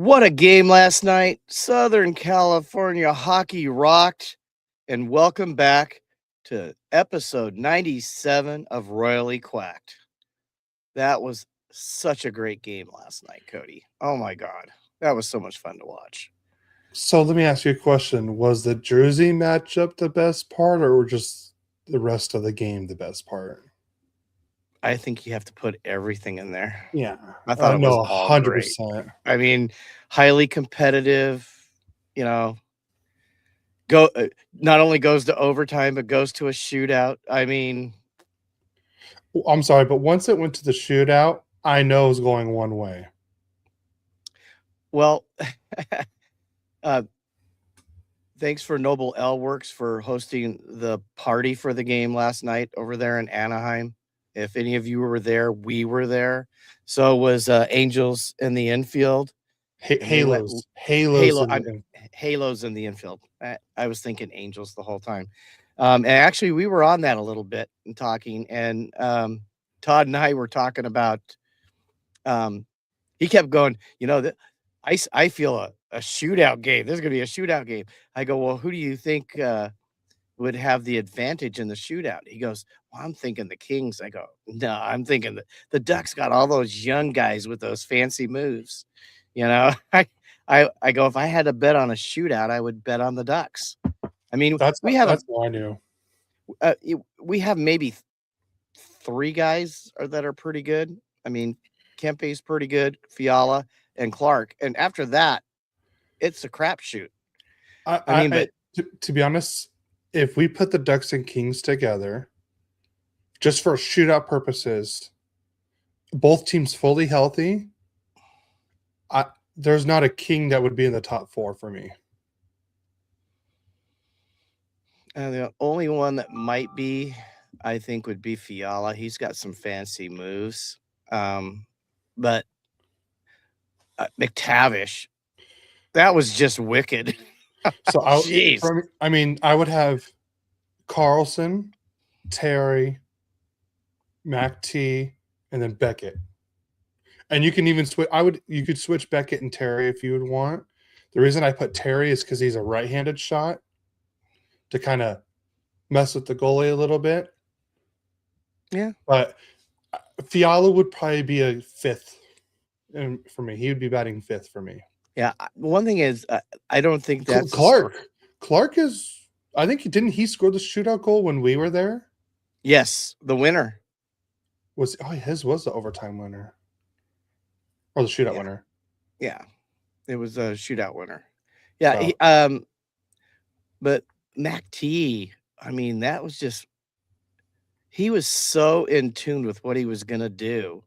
What a game last night. Southern California hockey rocked. And welcome back to episode 97 of Royally Quacked. That was such a great game last night, Cody. Oh my God. That was so much fun to watch. So let me ask you a question. Was the jersey matchup the best part, or were just the rest of the game the best part? I think you have to put everything in there. Yeah. I thought it was No, all great. 100%. I mean, highly competitive, you know, not only goes to overtime, but goes to a shootout. I mean, I'm sorry, but once it went to the shootout, I know it was going one way. well, thanks for Noble L Works for hosting the party for the game last night over there in Anaheim. If any of you were there, we were there. So was Angels in the infield. And they let Halos Halos in the infield. I was thinking Angels the whole time. And actually, we were on that a little bit and talking. And Todd and I were talking about. He kept going. I feel a shootout game. There's going to be a shootout game. I go, well, who do you think would have the advantage in the shootout? He goes, well, I'm thinking the Kings. I go, no, I'm thinking the Ducks got all those young guys with those fancy moves. I go, if I had to bet on a shootout, I would bet on the Ducks. I mean, that's what I knew. We have maybe three guys that are pretty good. I mean, Kempe's pretty good, Fiala and Clark, and after that, it's a crapshoot. To be honest, if we put the Ducks and Kings together, just for shootout purposes, both teams fully healthy, there's not a King that would be in the top four for me. And the only one that might be, I think, would be Fiala. He's got some fancy moves. But McTavish, that was just wicked. So I would have Carlson, Terry, Mac T, and then Beckett. And you can even switch. You could switch Beckett and Terry if you would want. The reason I put Terry is because he's a right-handed shot to kind of mess with the goalie a little bit. Yeah. But Fiala would probably be a fifth for me. He would be batting fifth for me. Yeah. One thing is, I don't think that's Clark is. I think he score the shootout goal when we were there? Yes, the winner his was the overtime winner. Or the shootout winner. Yeah, it was a shootout winner. Yeah, but Mac T, I mean, that was just he was so in tune with what he was gonna do,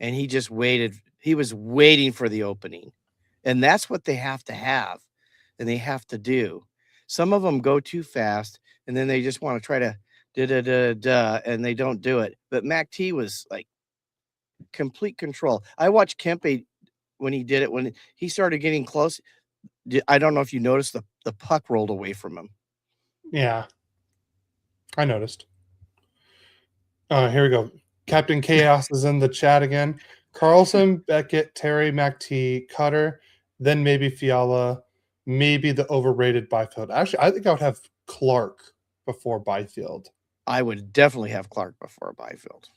and he just waited. He was waiting for the opening, and that's what they have to have, and they have to do. Some of them go too fast, and then they just want to try to and they don't do it. But Mac T was like complete control. I watched Kempe when he did it, when he started getting close. I don't know if you noticed the puck rolled away from him. Yeah, I noticed. Here we go. Captain Chaos is in the chat again. Carlson, Beckett, Terry, Mac T, Cutter, then maybe Fiala, maybe the overrated Byfield. Actually, I think I would have Clark before Byfield. I would definitely have Clark before Byfield.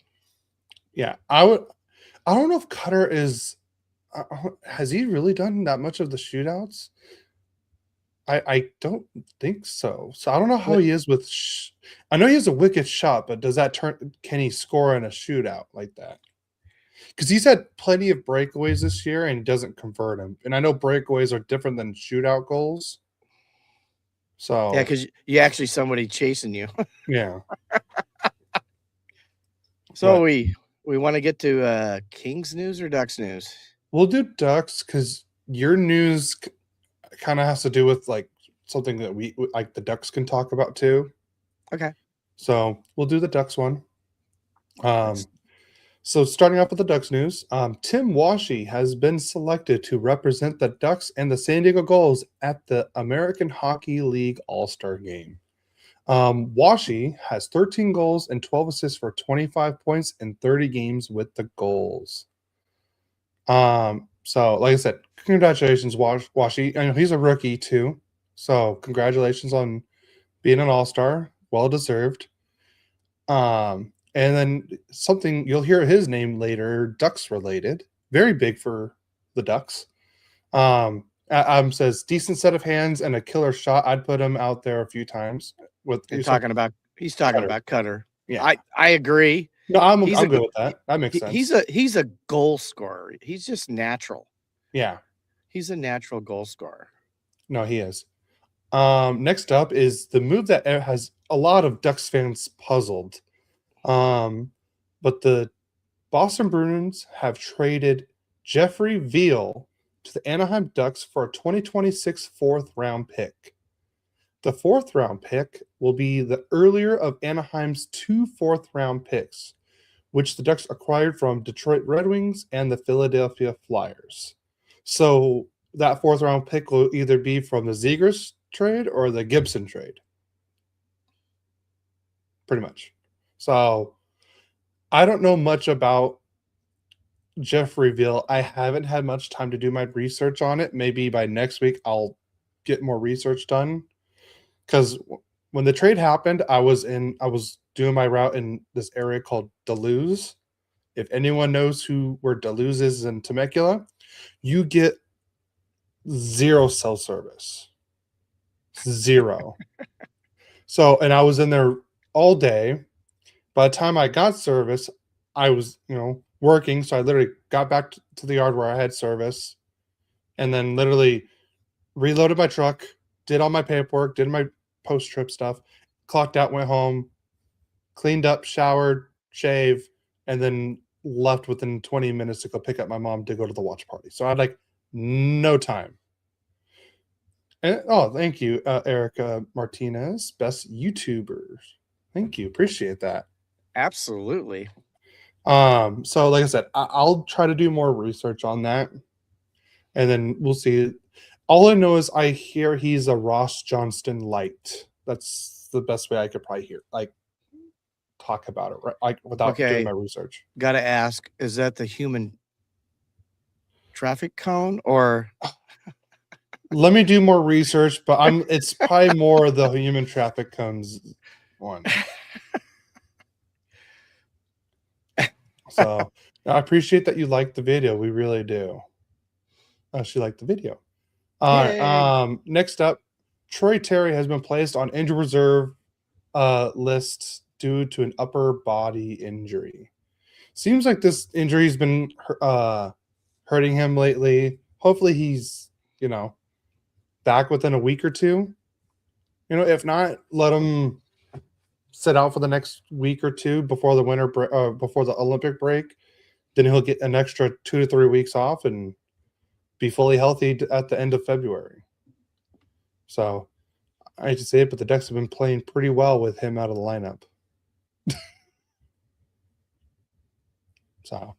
Yeah, I would. I don't know if Cutter is. Has he really done that much of the shootouts? I don't think so. So I don't know how he is with. I know he has a wicked shot, but does that turn? Can he score in a shootout like that? Because he's had plenty of breakaways this year and he doesn't convert them. And I know breakaways are different than shootout goals. So yeah, because you actually somebody chasing you. Yeah. So but, we want to get to Kings news or Ducks news? We'll do Ducks because your news kind of has to do with like something that we like the Ducks can talk about too. Okay. So we'll do the Ducks one. So starting off with the Ducks news, Tim Washy has been selected to represent the Ducks and the San Diego Gulls at the American Hockey League All-Star Game. Washy has 13 goals and 12 assists for 25 points in 30 games with the Gulls. So, like I said, congratulations, Washi. I know he's a rookie too. So, congratulations on being an all-star. Well deserved. And then something you'll hear his name later, Ducks related. Very big for the Ducks. Says decent set of hands and a killer shot. I'd put him out there a few times. He's talking about Cutter. Yeah, I agree. No, I'm good with that. That makes sense. He's a goal scorer. He's just natural. Yeah, he's a natural goal scorer. No, he is. Next up is the move that has a lot of Ducks fans puzzled. But the Boston Bruins have traded Jeffrey Veal to the Anaheim Ducks for a 2026 fourth-round pick. The fourth-round pick will be the earlier of Anaheim's 2 fourth-round picks, which the Ducks acquired from Detroit Red Wings and the Philadelphia Flyers. So that fourth-round pick will either be from the Zegras trade or the Gibson trade. Pretty much. So I don't know much about Jeffrey Veal. I haven't had much time to do my research on it. Maybe by next week I'll get more research done. Because when the trade happened, I was doing my route in this area called Duluth. If anyone knows where Duluth is in Temecula, you get 0 cell service. 0. So, and I was in there all day. By the time I got service, I was, working. So I literally got back to the yard where I had service and then literally reloaded my truck, did all my paperwork, did my post-trip stuff, clocked out, went home, cleaned up, showered, shaved, and then left within 20 minutes to go pick up my mom to go to the watch party. So I had no time. And thank you, Erica Martinez, best YouTubers. Thank you. Appreciate that. Absolutely. So like I said, I'll try to do more research on that. And then we'll see. All I know is I hear he's a Ross Johnston light. That's the best way I could probably talk about it, right? Without doing my research. Gotta ask, is that the human traffic cone or? Let me do more research, but it's probably more the human traffic cones one. So I appreciate that you liked the video. We really do. She liked the video. All right. Next up, Troy Terry has been placed on injured reserve list due to an upper body injury. Seems like this injury has been hurting him lately. Hopefully he's, back within a week or two. If not, let him sit out for the next week or two before the before the Olympic break. Then he'll get an extra 2 to 3 weeks off and be fully healthy at the end of February. So I hate to say it, but the Ducks have been playing pretty well with him out of the lineup. So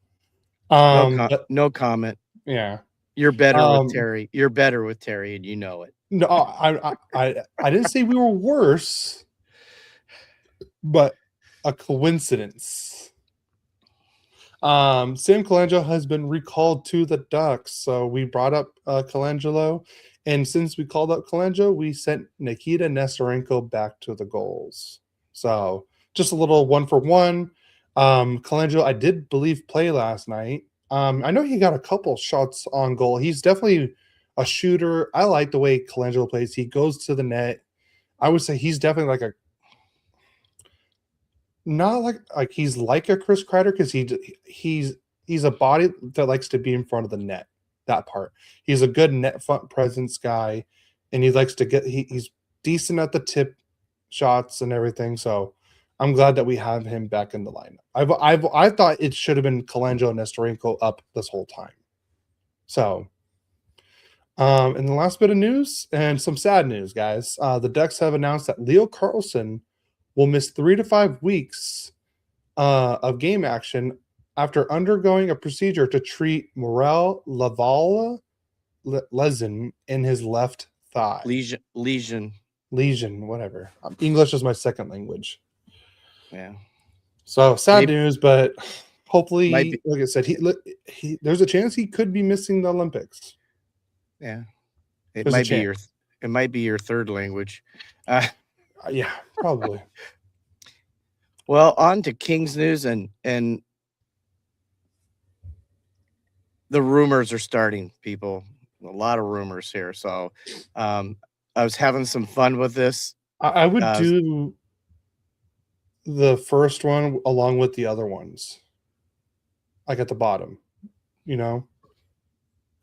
no comment. Yeah. You're better with Terry. You're better with Terry, and you know it. No, I didn't say we were worse, but a coincidence. Sam Colangelo has been recalled to the Ducks, so we brought up Colangelo, and since we called up Colangelo, we sent Nikita Nestorenko back to the goals. So just a little 1-for-1. Colangelo, I did believe, play last night. I know he got a couple shots on goal. He's definitely a shooter. I like the way Colangelo plays. He goes to the net. I would say he's definitely not like he's like a Chris Kreider because he's a body that likes to be in front of the net. That part. He's a good net front presence guy, and he likes to he's decent at the tip shots and everything. So I'm glad that we have him back in the lineup. I thought it should have been Colangelo and Nestorenko up this whole time. So, and the last bit of news and some sad news, guys. The Ducks have announced that Leo Carlsson will miss 3 to 5 weeks of game action after undergoing a procedure to treat Morel Laval lesion in his left thigh. Lesion, whatever. English is my second language. Yeah. So sad news, but hopefully, like I said, he there's a chance he could be missing the Olympics. Yeah, it might be your third language. Yeah, probably. Well, on to Kings news, and the rumors are starting, people. A lot of rumors here. So I was having some fun with this. I would do the first one along with the other ones, like at the bottom, because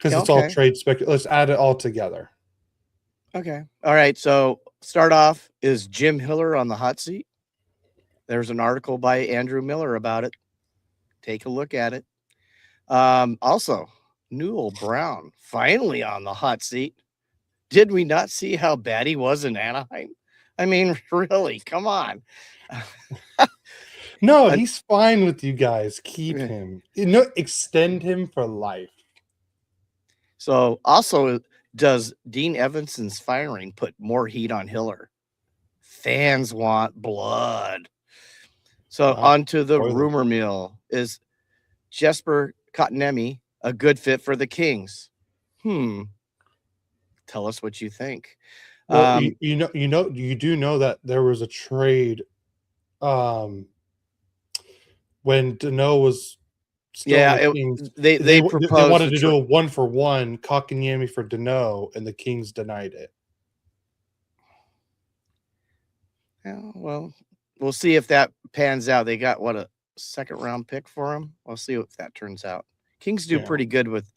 it's all trade spec. Let's add it all together. Okay. All right. So start off, is Jim Hiller on the hot seat? There's an article by Andrew Miller about it. Take a look at it. Also, Newell Brown finally on the hot seat. Did we not see how bad he was in Anaheim? I mean, really, come on. No, he's fine with you guys. Keep him. Extend him for life. So also, does Dean Evanson's firing put more heat on Hiller? Fans want blood. So on to the rumor mill. Is Jesper Kotkaniemi a good fit for the Kings? Tell us what you think. Well, you do know that there was a trade when Danault was still the Kings. They wanted to do a 1-for-1 Kotkaniemi for Danault, and the Kings denied it. Yeah, well, we'll see if that pans out. They got a second-round pick for him. We'll see if that turns out. Kings do pretty good with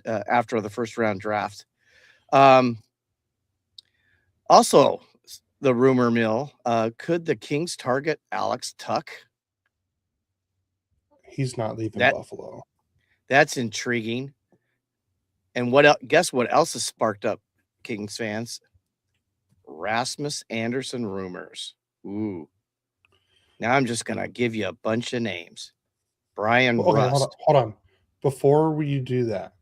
after the first-round draft. Also, the rumor mill, could the Kings target Alex Tuch? He's not leaving Buffalo. That's intriguing. And guess what else has sparked up Kings fans? Rasmus Andersson rumors. Ooh. Now I'm just going to give you a bunch of names. Brian Rust. Hold on. Before you do that,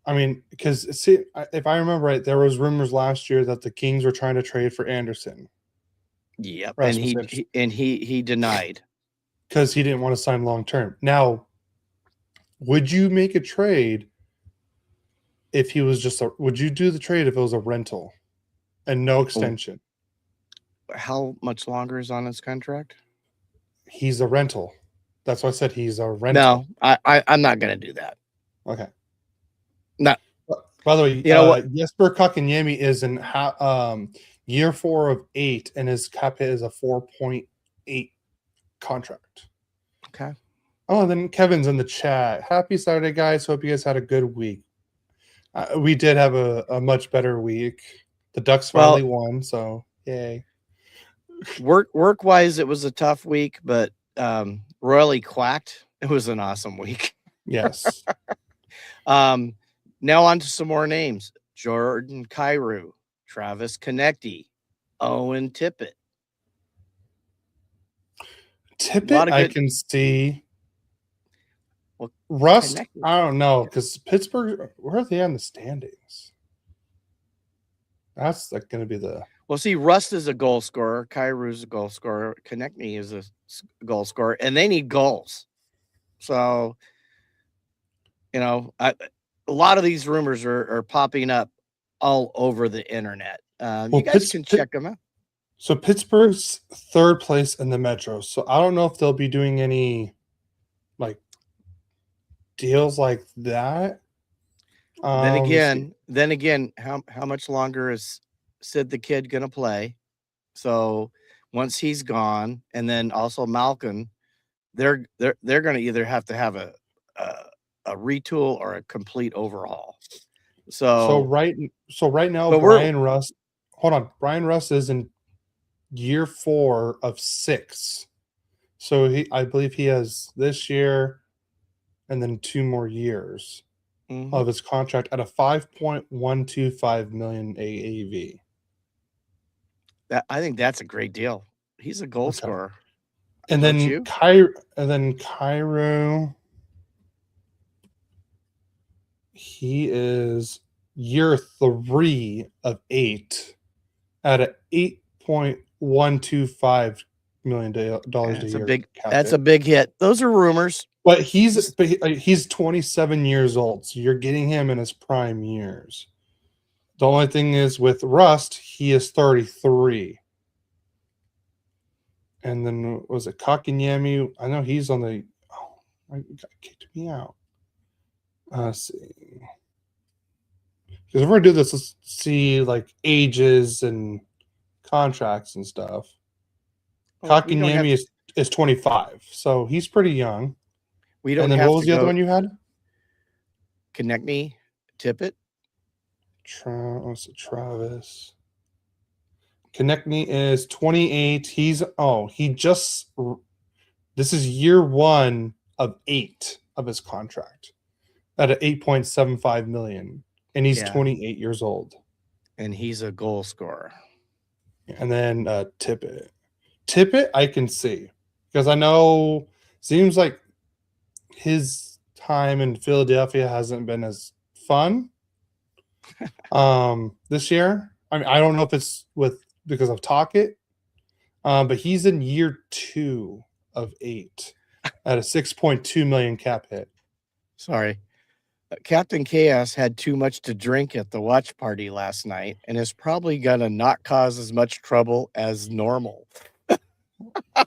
I mean, because see, if I remember right, there was rumors last year that the Kings were trying to trade for Andersson. Yep, and he denied because he didn't want to sign long term. Now, would you make a trade if he was just would you do the trade if it was a rental and no extension? How much longer is on his contract? He's a rental. That's why I said he's a rental. No, I'm not going to do that. Okay. No. By the way, you know what? Jesper Kotkaniemi is in year 4 of 8, and his cap hit is a 4.8 contract. Okay. Oh, then Kevin's in the chat. Happy Saturday, guys. Hope you guys had a good week. We did have a much better week. The Ducks finally won, so yay. Work-wise, it was a tough week, but Royally Quacked, it was an awesome week. Yes. Now on to some more names. Jordan Kyrou, Travis Konecny, Owen Tippett. I can see. Well, Rust, Konecny. I don't know, because Pittsburgh, where are they on the standings? That's like going to be the... Well, see, Rust is a goal scorer. Kyrou's a goal scorer. Konecny is a goal scorer, and they need goals. So, a lot of these rumors are popping up all over the internet. You guys can check them out. So Pittsburgh's 3rd place in the Metro. So I don't know if they'll be doing any deals like that. Then again, how much longer is Sid the Kid gonna play? So once he's gone, and then also Malkin, they're gonna either have to have a retool or a complete overhaul. So right now, Brian Rust. Hold on, Brian Rust is in year 4 of 6. So I believe he has this year, and then 2 more years of his contract at a $5.125 million AAV. I think that's a great deal. He's a goal scorer. And then Kyrou, he is year 3 of 8 at a $8.125 million dollars a year. That's a big hit. Those are rumors. But he's 27 years old, so you're getting him in his prime years. The only thing is with Rust, he is 33. And then was it Kakanyemi? I know he's on the. Oh, I kicked me out. Let's see. Because if we're gonna do this, let's see like ages and contracts and stuff. Well, Kakanyemi is 25, so he's pretty young. We don't. And then have what was the other one you had? Konechny, Tippett. Travis. Konechny is 28. This is year 1 of 8 of his contract at 8.75 million, and he's 28 years old. And he's a goal scorer. And then Tippett, I can see because I know seems like his time in Philadelphia hasn't been as fun this year. I mean, I don't know if it's because of Talkit, but he's in year 2 of 8 at a 6.2 million cap hit. Sorry. Captain Chaos had too much to drink at the watch party last night and is probably going to not cause as much trouble as normal. I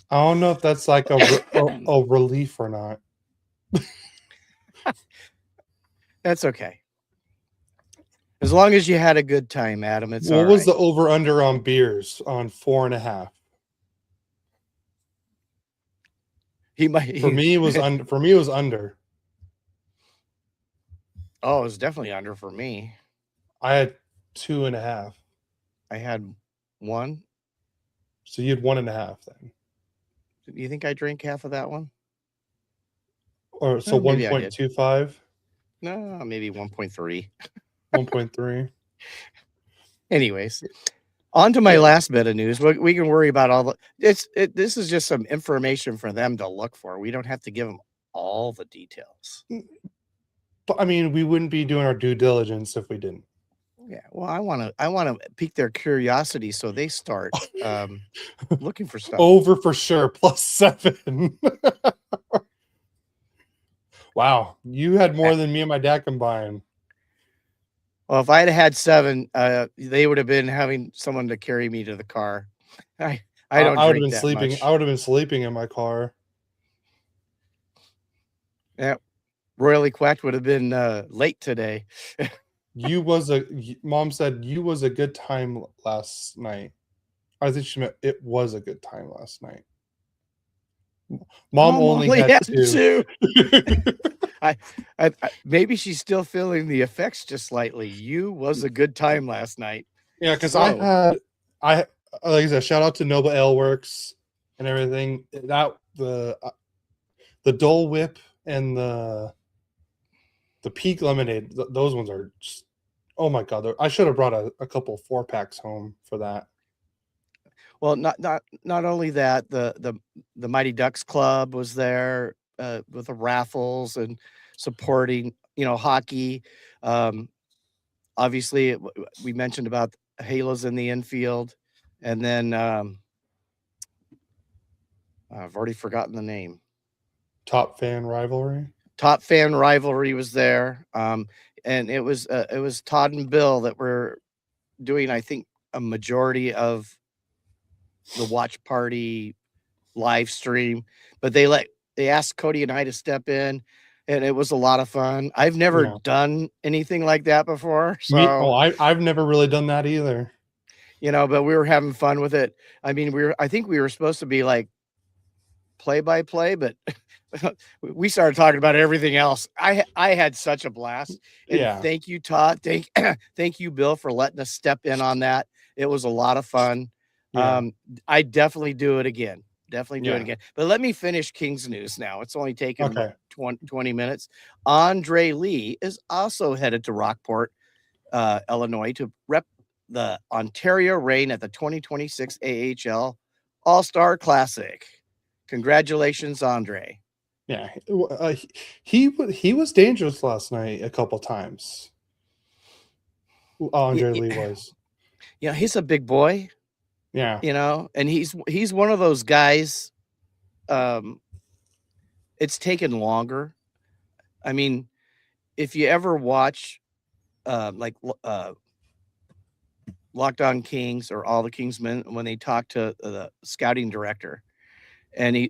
don't know if that's like a relief or not. That's okay. As long as you had a good time, Adam, it's all right. What was the over-under on beers on 4.5? For me, it was under. Oh, it was definitely under for me. I had 2.5. I had 1. So you had 1.5 then. Do you think I drank half of that one? Or so 1.25? No, maybe 1.3. 1.3. Anyways, on to my last bit of news. We can worry about all the. This is just some information for them to look for. We don't have to give them all the details. But I mean, we wouldn't be doing our due diligence if we didn't. Yeah. Well, I want to pique their curiosity, so they start looking for stuff. Over for sure. +7. Wow, you had more than me and my dad combined. Well, if I had 7, they would have been having someone to carry me to the car. I would have been sleeping. Much. I would have been sleeping in my car. Yeah, Royally Quacked would have been late today. Mom said you was a good time last night. I think she meant it was a good time last night. Mom only had 2. I maybe she's still feeling the effects just slightly. You was a good time last night. Yeah, because I like I said, shout out to Noble Ale Works and everything. That the Dole Whip and the Peak Lemonade, those ones are just, oh my god! I should have brought a couple 4-packs home for that. Well, not only that, the Mighty Ducks Club was there with the raffles and supporting, hockey. Obviously, we mentioned about Halos in the infield, and then I've already forgotten the name. Top Fan Rivalry. Top Fan Rivalry was there, and it was Todd and Bill that were doing, I think, a majority of the watch party live stream, but they asked Cody and I to step in, and it was a lot of fun. I've never done anything like that before. So I've never really done that either. But we were having fun with it. I mean, I think we were supposed to be like play by play, but we started talking about everything else. I had such a blast. And thank you, Todd. Thank you, Bill, for letting us step in on that. It was a lot of fun. I definitely do it again. Definitely do it again. But let me finish Kings news now. It's only taken 20 minutes. Andre Lee is also headed to Rockport, Illinois to rep the Ontario Reign at the 2026 AHL All-Star Classic. Congratulations, Andre. Yeah, he was dangerous last night a couple times. Andre Lee was. He's a big boy. Yeah. And he's one of those guys. It's taken longer. I mean, if you ever watch like Locked On Kings or All the Kingsmen, when they talk to the scouting director, and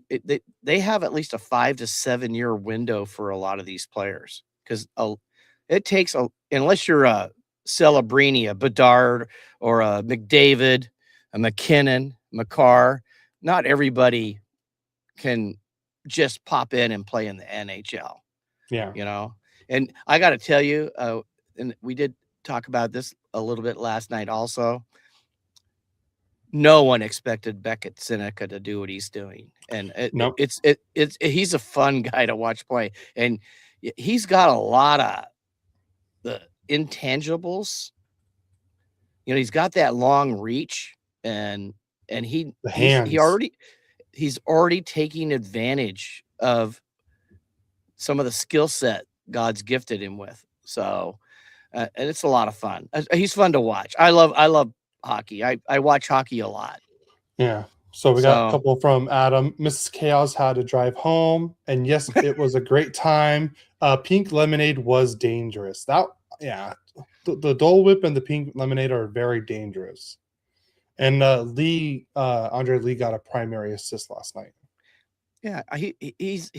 they have at least a 5 to 7 year window for a lot of these players, because it takes unless you're a Celebrini, a Bedard, or a McDavid, a McKinnon, McCarr, not everybody can just pop in and play in the NHL. Yeah. And I got to tell you, and we did talk about this a little bit last night also. No one expected Beckett Seneca to do what he's doing, and Nope. he's a fun guy to watch play, and he's got a lot of the intangibles. He's got that long reach, and The hands. he's already taking advantage of some of the skill set God's gifted him with. So, and it's a lot of fun. He's fun to watch. I love hockey. I watch hockey a lot. Yeah. So we got a So couple from Adam. Mrs. Chaos had to drive home, and yes, it was a great time. Pink lemonade was dangerous. Yeah, the Dole Whip and the pink lemonade are very dangerous. And Andre Lee got a primary assist last night. yeah, he's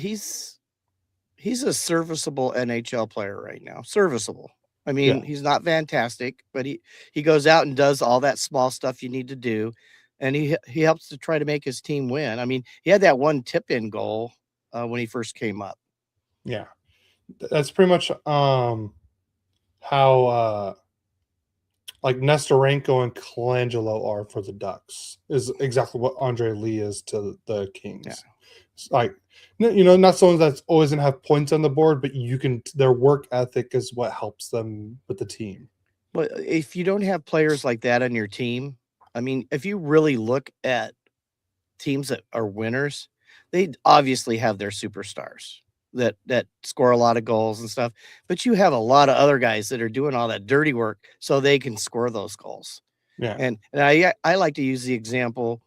a serviceable NHL player right now. Serviceable. I mean, Yeah. he's not fantastic, but he goes out and does all that small stuff you need to do, and he helps to try to make his team win. I mean, he had that one tip in goal when he first came up. Yeah. That's pretty much how like Nestorenko and Colangelo are for the Ducks, is exactly what Andre Lee is to the Kings. Yeah. It's like, not someone that's always gonna have points on the board, but their work ethic is what helps them with the team. But if you don't have players like that on your team, I mean, if you really look at teams that are winners, they obviously have their superstars that score a lot of goals and stuff, but you have a lot of other guys that are doing all that dirty work so they can score those goals. Yeah. And I like to use the example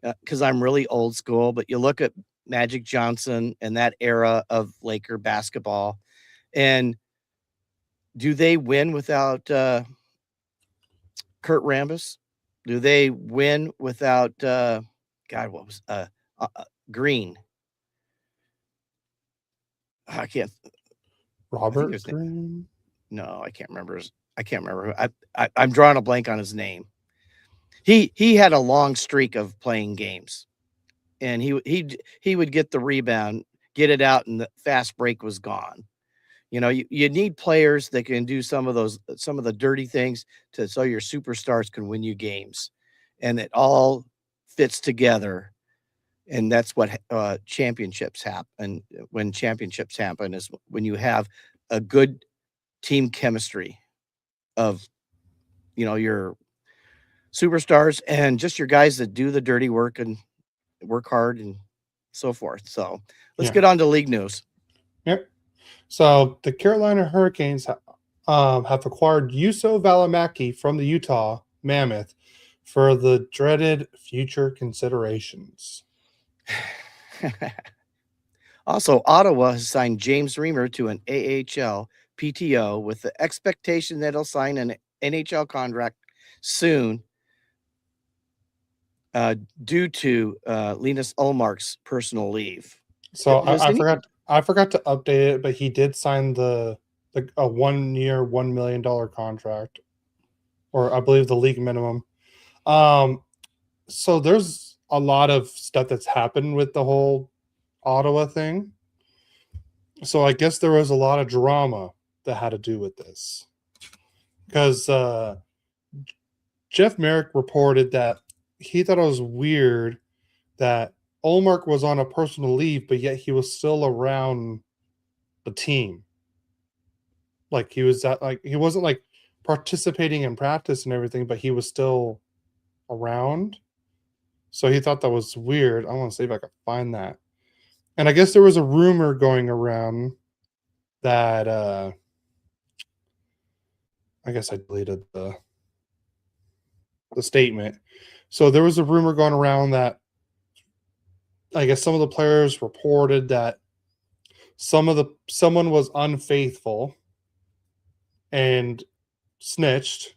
because I'm really old school, but you look at Magic Johnson and that era of Laker basketball, and do they win without Kurt Rambis? Do they win without God? What was Green? I can't. Robert Green? No, I can't remember. I can't remember. I'm drawing a blank on his name. He had a long streak of playing games, and he would get the rebound, get it out, and the fast break was gone. You need players that can do some of the dirty things so your superstars can win you games, and it all fits together. And that's what championships happen. When championships happen is when you have a good team chemistry of your superstars and just your guys that do the dirty work and work hard and so forth. So let's get on to league news. Yep. So the Carolina Hurricanes have acquired Juuso Valimaki from the Utah Mammoth for the dreaded future considerations. Also, Ottawa has signed James Reimer to an AHL PTO with the expectation that he'll sign an NHL contract soon due to Linus Ullmark's personal leave. So I forgot to update it, but he did sign a 1 year, $1 million contract, or I believe the league minimum. So there's a lot of stuff that's happened with the whole Ottawa thing. So I guess there was a lot of drama that had to do with this, because Jeff Merrick reported that he thought it was weird that Ullmark was on a personal leave, but yet he was still around the team. Like he wasn't like participating in practice and everything, but he was still around. So he thought that was weird. I want to see if I can find that. And I guess there was a rumor going around that I guess I deleted the statement, So there was a rumor going around that I guess some of the players reported that someone was unfaithful and snitched,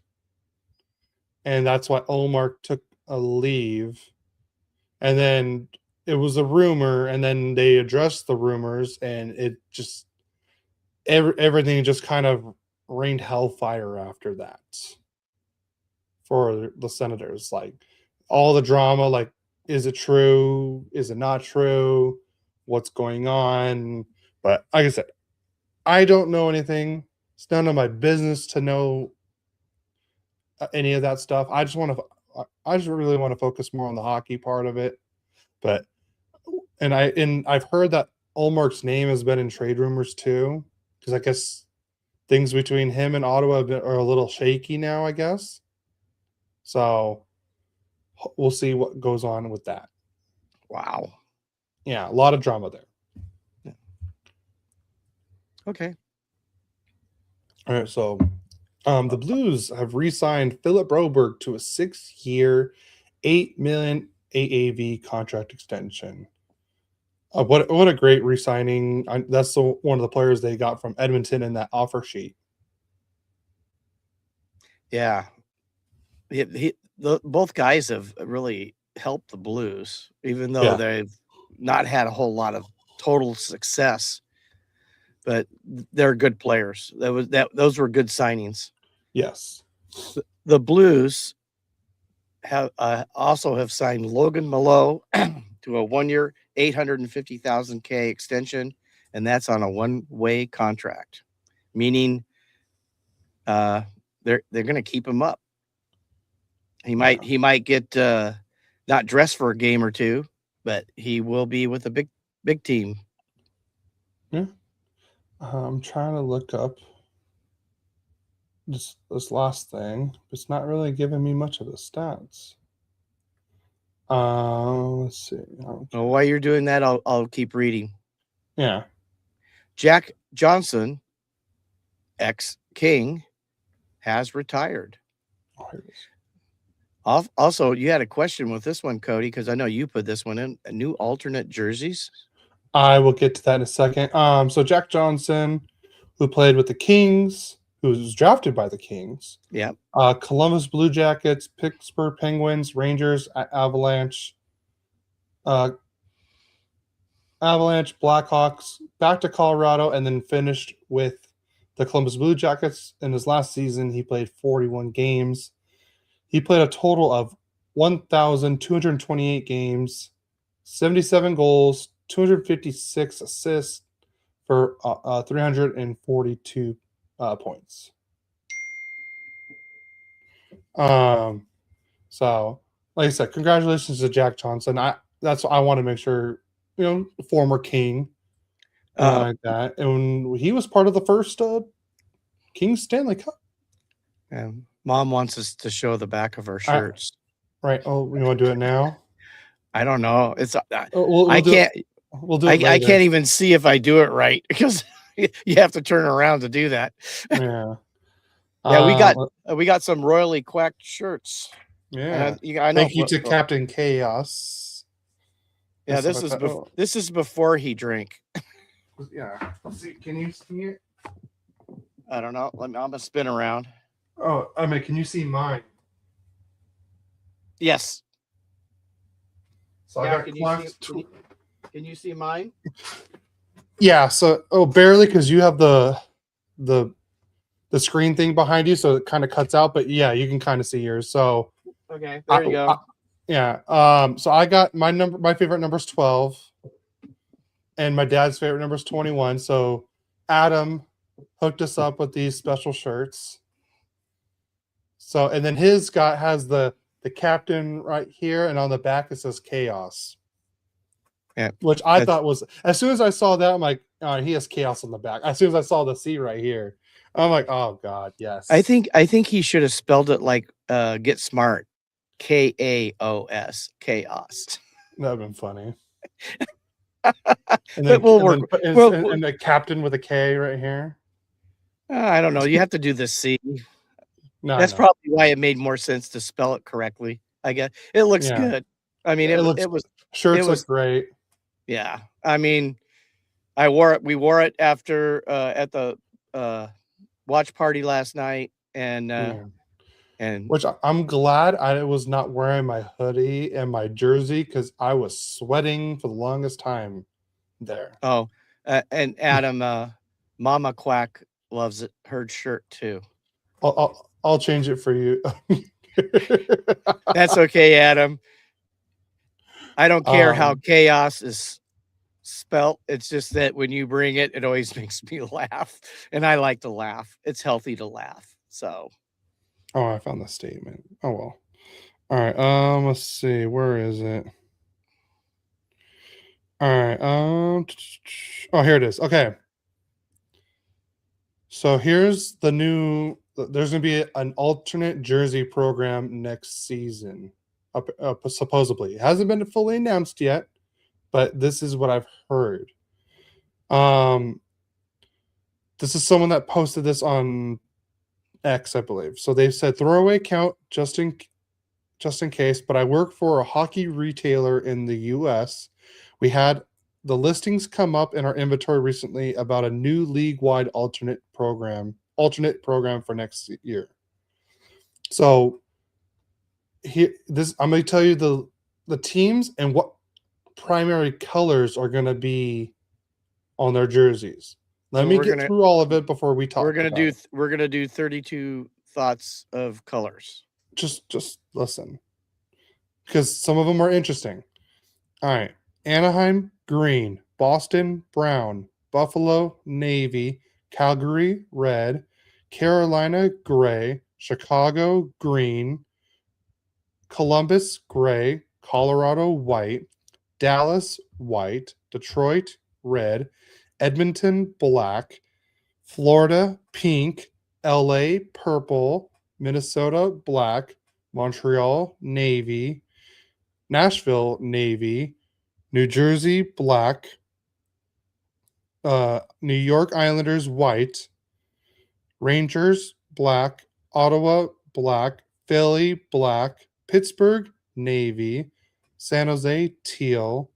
and that's why Olmark took a leave. And then it was a rumor, and then they addressed the rumors, and it just everything just kind of rained hellfire after that for the Senators. Like all the drama, like, is it true? Is it not true? What's going on? But like I said, I don't know anything. It's none of my business to know any of that stuff. I just really want to focus more on the hockey part of it. But I've heard that Olmark's name has been in trade rumors too, because I guess things between him and Ottawa are a little shaky now, I guess. So we'll see what goes on with that. Wow. Yeah, a lot of drama there. Yeah. Okay. All right, so the Blues have re-signed Philip Broberg to a 6-year, $8 million AAV contract extension. What a great re-signing! That's one of the players they got from Edmonton in that offer sheet. Yeah, both guys have really helped the Blues, even though they've not had a whole lot of total success. But they're good players. Those were good signings. Yes, the Blues have also have signed Logan Malo to a 1-year, $850,000 extension, and that's on a one-way contract, meaning they're going to keep him up. He might get not dressed for a game or two, but he will be with a big team. Yeah, I'm trying to look up this last thing. It's not really giving me much of the stats. Let's see. Well, while you're doing that, I'll keep reading. Yeah. Jack Johnson, ex-King, has retired. Also, you had a question with this one, Cody, because I know you put this one in. New alternate jerseys. I will get to that in a second. So Jack Johnson, who played with the Kings, who was drafted by the Kings. Yeah. Columbus Blue Jackets, Pittsburgh Penguins, Rangers, Avalanche, Blackhawks, back to Colorado, and then finished with the Columbus Blue Jackets. In his last season, he played 41 games. He played a total of 1,228 games, 77 goals, 256 assists for 342 points. So, like I said, congratulations to Jack Johnson. That's what I want to make sure, former King, like that, and he was part of the first Kings Stanley Cup. Mom wants us to show the back of our shirts. Right. Oh, we want to do it now? I don't know. It's I can't. We'll do it later. I can't even see if I do it right because you have to turn around to do that. Yeah. Yeah, we got some Royally Quacked shirts. Yeah. I know. Thank you to Captain Chaos. Yeah, this is before he drank. Yeah. Let's see. Can you see it? I don't know. I'm gonna spin around. Oh, I mean, can you see mine? Yes. So I got can you see mine? Yeah. So barely, because you have the screen thing behind you, so it kind of cuts out. But yeah, you can kind of see yours. So okay, there you go. Yeah. So I got my favorite number is 12, and my dad's favorite number is 21. So Adam hooked us up with these special shirts. So, and then his guy has the captain right here, and on the back it says Chaos. Yeah, which I thought was, as soon as I saw that, I'm like, oh, he has Chaos on the back. As soon as I saw the C right here, I'm like, oh God, yes. I think he should have spelled it like Get Smart, KAOS, Chaos. That'd been funny. And then, and the captain with a K right here. I don't know. You have to do the C. No, that's probably why it made more sense to spell it correctly. I guess it looks Yeah. good. I mean, It looks it was shirts look great. yeah. I mean, I wore it. We wore it after at the watch party last night, and Yeah. and Which I'm glad I was not wearing my hoodie and my jersey because I was sweating for the longest time there. oh, and Adam, Mama Quack loves it. Her shirt too. I'll change it for you. That's okay, Adam. I don't care how um, chaos is spelt. It's just that when you bring it, it always makes me laugh, and I like to laugh. It's healthy to laugh. So oh, I found the statement. Oh well. All right. Let's see. Where is it? All right. Oh, here it is. Okay. So here's the new. There's going to be an alternate jersey program next season. Supposedly, it hasn't been fully announced yet, but this is what I've heard. This is someone that posted this on X, I believe. So they've said throwaway count just in case. But I work for a hockey retailer in the U.S. We had the listings come up in our inventory recently about a new league-wide alternate program for next year. So I'm going to tell you the teams and what primary colors are going to be on their jerseys. Let me get through all of it before we talk. We're gonna do 32 thoughts of colors. Just listen, because some of them are interesting. All right. Anaheim, green. Boston, brown. Buffalo, navy. Calgary, red. Carolina, gray. Chicago, green. Columbus, gray. Colorado, white. Dallas, white. Detroit, red. Edmonton, black. Florida, pink. LA, purple. Minnesota, black. Montreal, navy. Nashville, navy. New Jersey, black. New York Islanders, white. Rangers, black. Ottawa, black. Philly, black. Pittsburgh, navy. San Jose, teal.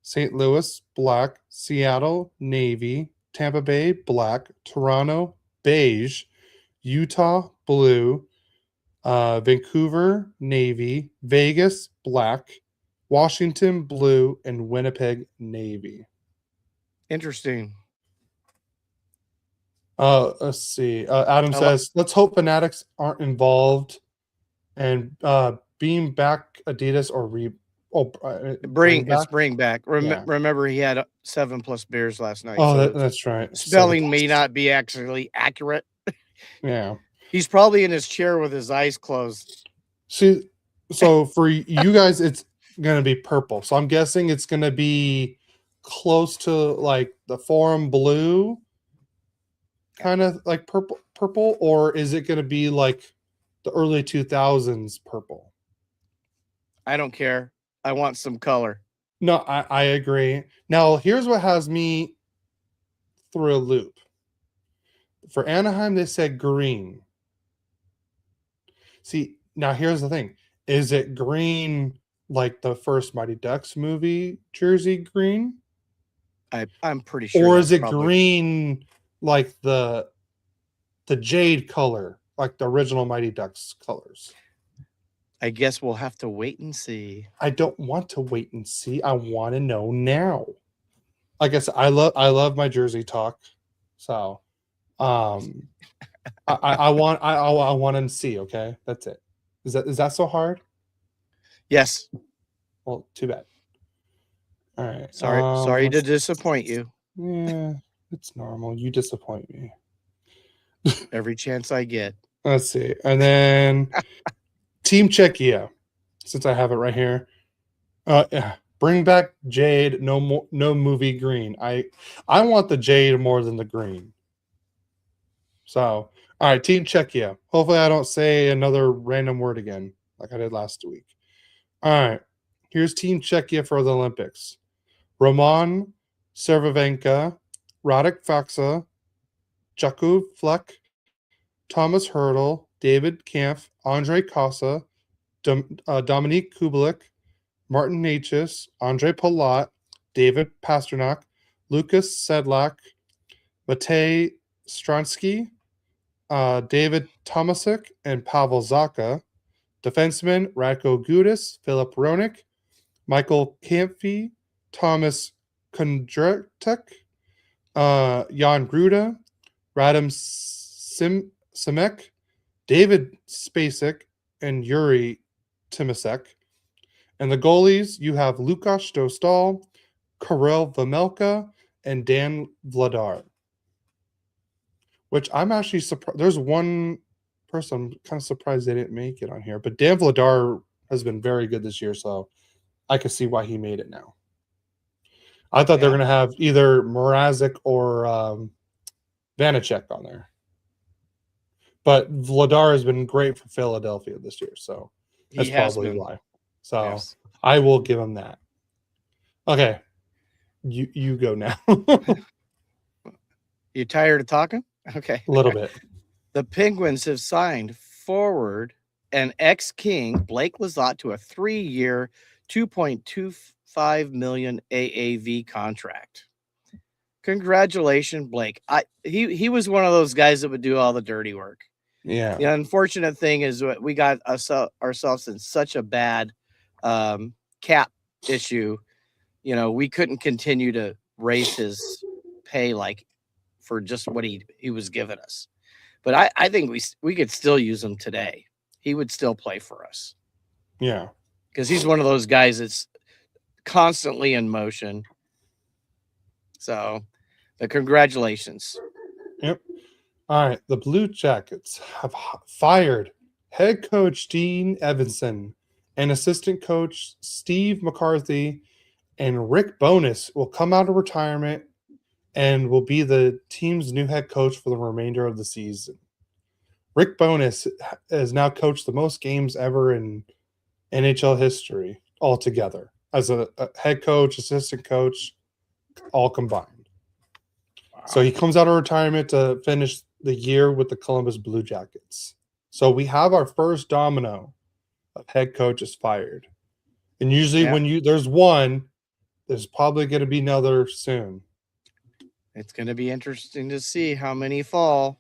St. Louis, black. Seattle, navy. Tampa Bay, black. Toronto, beige. Utah, blue. Vancouver, navy. Vegas, black. Washington, blue. And Winnipeg, navy. Interesting. Let's see. Adam says, let's hope Fanatics aren't involved. And beam back Adidas or bring back. Remember, he had 7+ beers last night. Oh, so that's right. Spelling may not be actually accurate. Yeah. He's probably in his chair with his eyes closed. See, so for you guys, it's going to be purple. So I'm guessing it's going to be close to like the Forum blue, kind of like purple, or is it going to be like the early 2000s purple? I don't care. I want some color. No, I agree. Now, here's what has me through a loop. For Anaheim, they said green. See, now here's the thing. Is it green like the first Mighty Ducks movie jersey green? I'm pretty sure. Or is it green like the jade color, like the original Mighty Ducks colors? I guess we'll have to wait and see. I don't want to wait and see. I want to know now. Like I said, I love my jersey talk. So I want to see, okay? That's it. Is that so hard? Yes. Well, too bad. All right. Sorry to disappoint you. Yeah, it's normal. You disappoint me. Every chance I get. Let's see. And then Team Czechia, since I have it right here. Yeah. Bring back jade, no movie green. I want the jade more than the green. So, all right, Team Czechia. Hopefully I don't say another random word again like I did last week. All right. Here's Team Czechia for the Olympics. Roman Servivenka, Radek Faksa, Jakub Fleck, Thomas Hurdle, David Kampf, Andre Kosa, Dominique Kubalik, Martin Necas, Andre Palat, David Pasternak, Lucas Sedlak, Matej Stransky, David Tomasic, and Pavel Zaka. Defensemen, Radko Gudis, Philip Roenick, Michael Camphy, Thomas Kondratek, Jan Gruda, Radim Simek, David Spacek, and Yuri Timasek. And the goalies, you have Lukas Dostal, Karel Vamelka, and Dan Vladar. Which I'm actually surprised. There's one person I'm kind of surprised they didn't make it on here. But Dan Vladar has been very good this year, so I can see why he made it now. I thought they were going to have either Mrazek or Vanacek on there. But Vladar has been great for Philadelphia this year, so that's probably why. So I will give him that. Okay. You go now. You tired of talking? Okay. A little bit. The Penguins have signed forward an ex-King, Blake Lizotte, to a 3-year, $2.25 million AAV contract. Congratulations, Blake. He was one of those guys that would do all the dirty work. Yeah. The unfortunate thing is we got ourselves in such a bad cap issue. You know, we couldn't continue to raise his pay like for just what he was giving us. But I think we could still use him today. He would still play for us. Yeah. Because he's one of those guys that's constantly in motion. So, congratulations. Yep. All right. The Blue Jackets have fired head coach Dean Evanson and assistant coach Steve McCarthy, and Rick Bowness will come out of retirement and will be the team's new head coach for the remainder of the season. Rick Bowness has now coached the most games ever in NHL history altogether as a head coach, assistant coach, all combined. Wow. So he comes out of retirement to finish the year with the Columbus Blue Jackets. So we have our first domino of head coaches fired. And usually when there's one, there's probably going to be another soon. It's going to be interesting to see how many fall.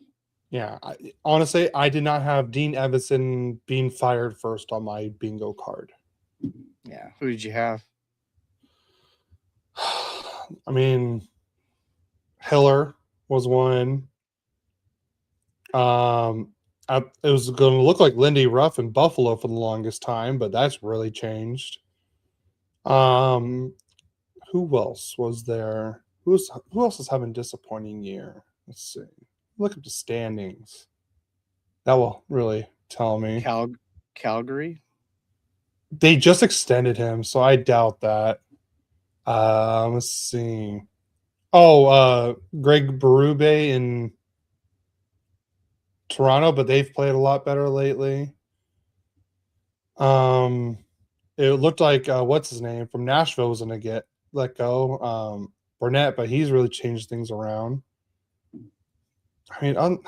Yeah. Honestly, I did not have Dean Evanson being fired first on my bingo card. Yeah. Who did you have? I mean, Hiller was one. It was going to look like Lindy Ruff in Buffalo for the longest time, but that's really changed. Who else was there? Who else is having a disappointing year? Let's see. Look at the standings. That will really tell me. Calgary? They just extended him, so I doubt that. Let's see. Oh, Greg Berube in Toronto, but they've played a lot better lately. It looked like what's his name from Nashville was going to get let go. Burnett, but he's really changed things around. I mean,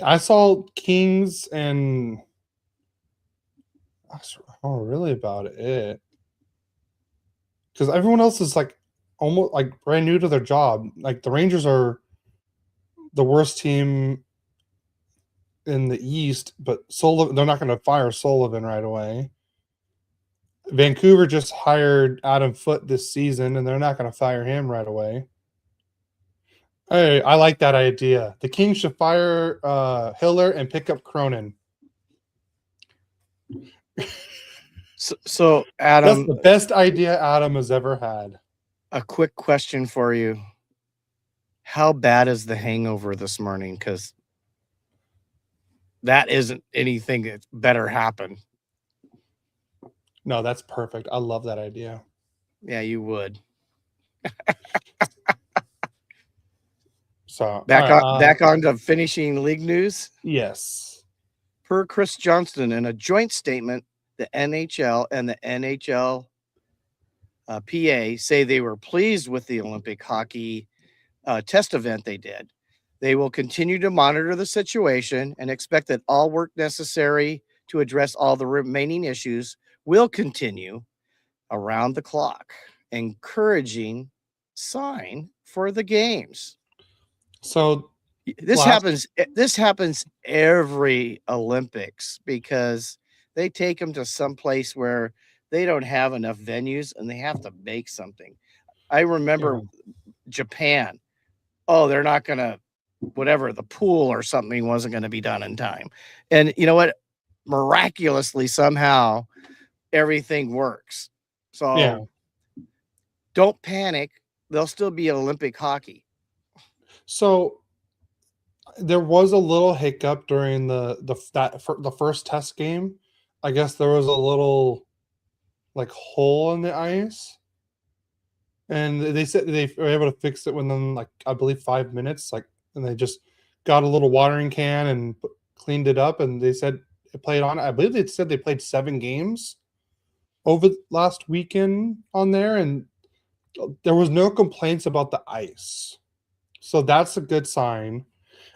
I saw Kings and really about it because everyone else is like almost like brand new to their job. Like the Rangers are the worst team in the East, but they're not going to fire Sullivan right away. Vancouver just hired Adam Foote this season, and they're not going to fire him right away. Hey, I like that idea. The Kings should fire Hiller and pick up Cronin. So Adam, that's the best idea Adam has ever had. A quick question for you. How bad is the hangover this morning? Because that isn't anything that better happen. No, that's perfect. I love that idea. Yeah, you would. So back on to finishing league news. Yes. Per Chris Johnston, in a joint statement, the NHL and the NHL PA say they were pleased with the Olympic hockey test event they did. They will continue to monitor the situation and expect that all work necessary to address all the remaining issues will continue around the clock, encouraging sign for the games. So This happens every Olympics because they take them to some place where they don't have enough venues and they have to make something. I remember Japan. Oh, they're not going to, whatever, the pool or something wasn't going to be done in time. And you know what? Miraculously, somehow, everything works. So don't panic. There'll still be Olympic hockey. So there was a little hiccup during the first test game. I guess there was a little like hole in the ice, and they said they were able to fix it within like I believe 5 minutes. Like, and they just got a little watering can and cleaned it up, and they said it played on. I believe they said they played 7 games over last weekend on there, and there was no complaints about the ice, so that's a good sign.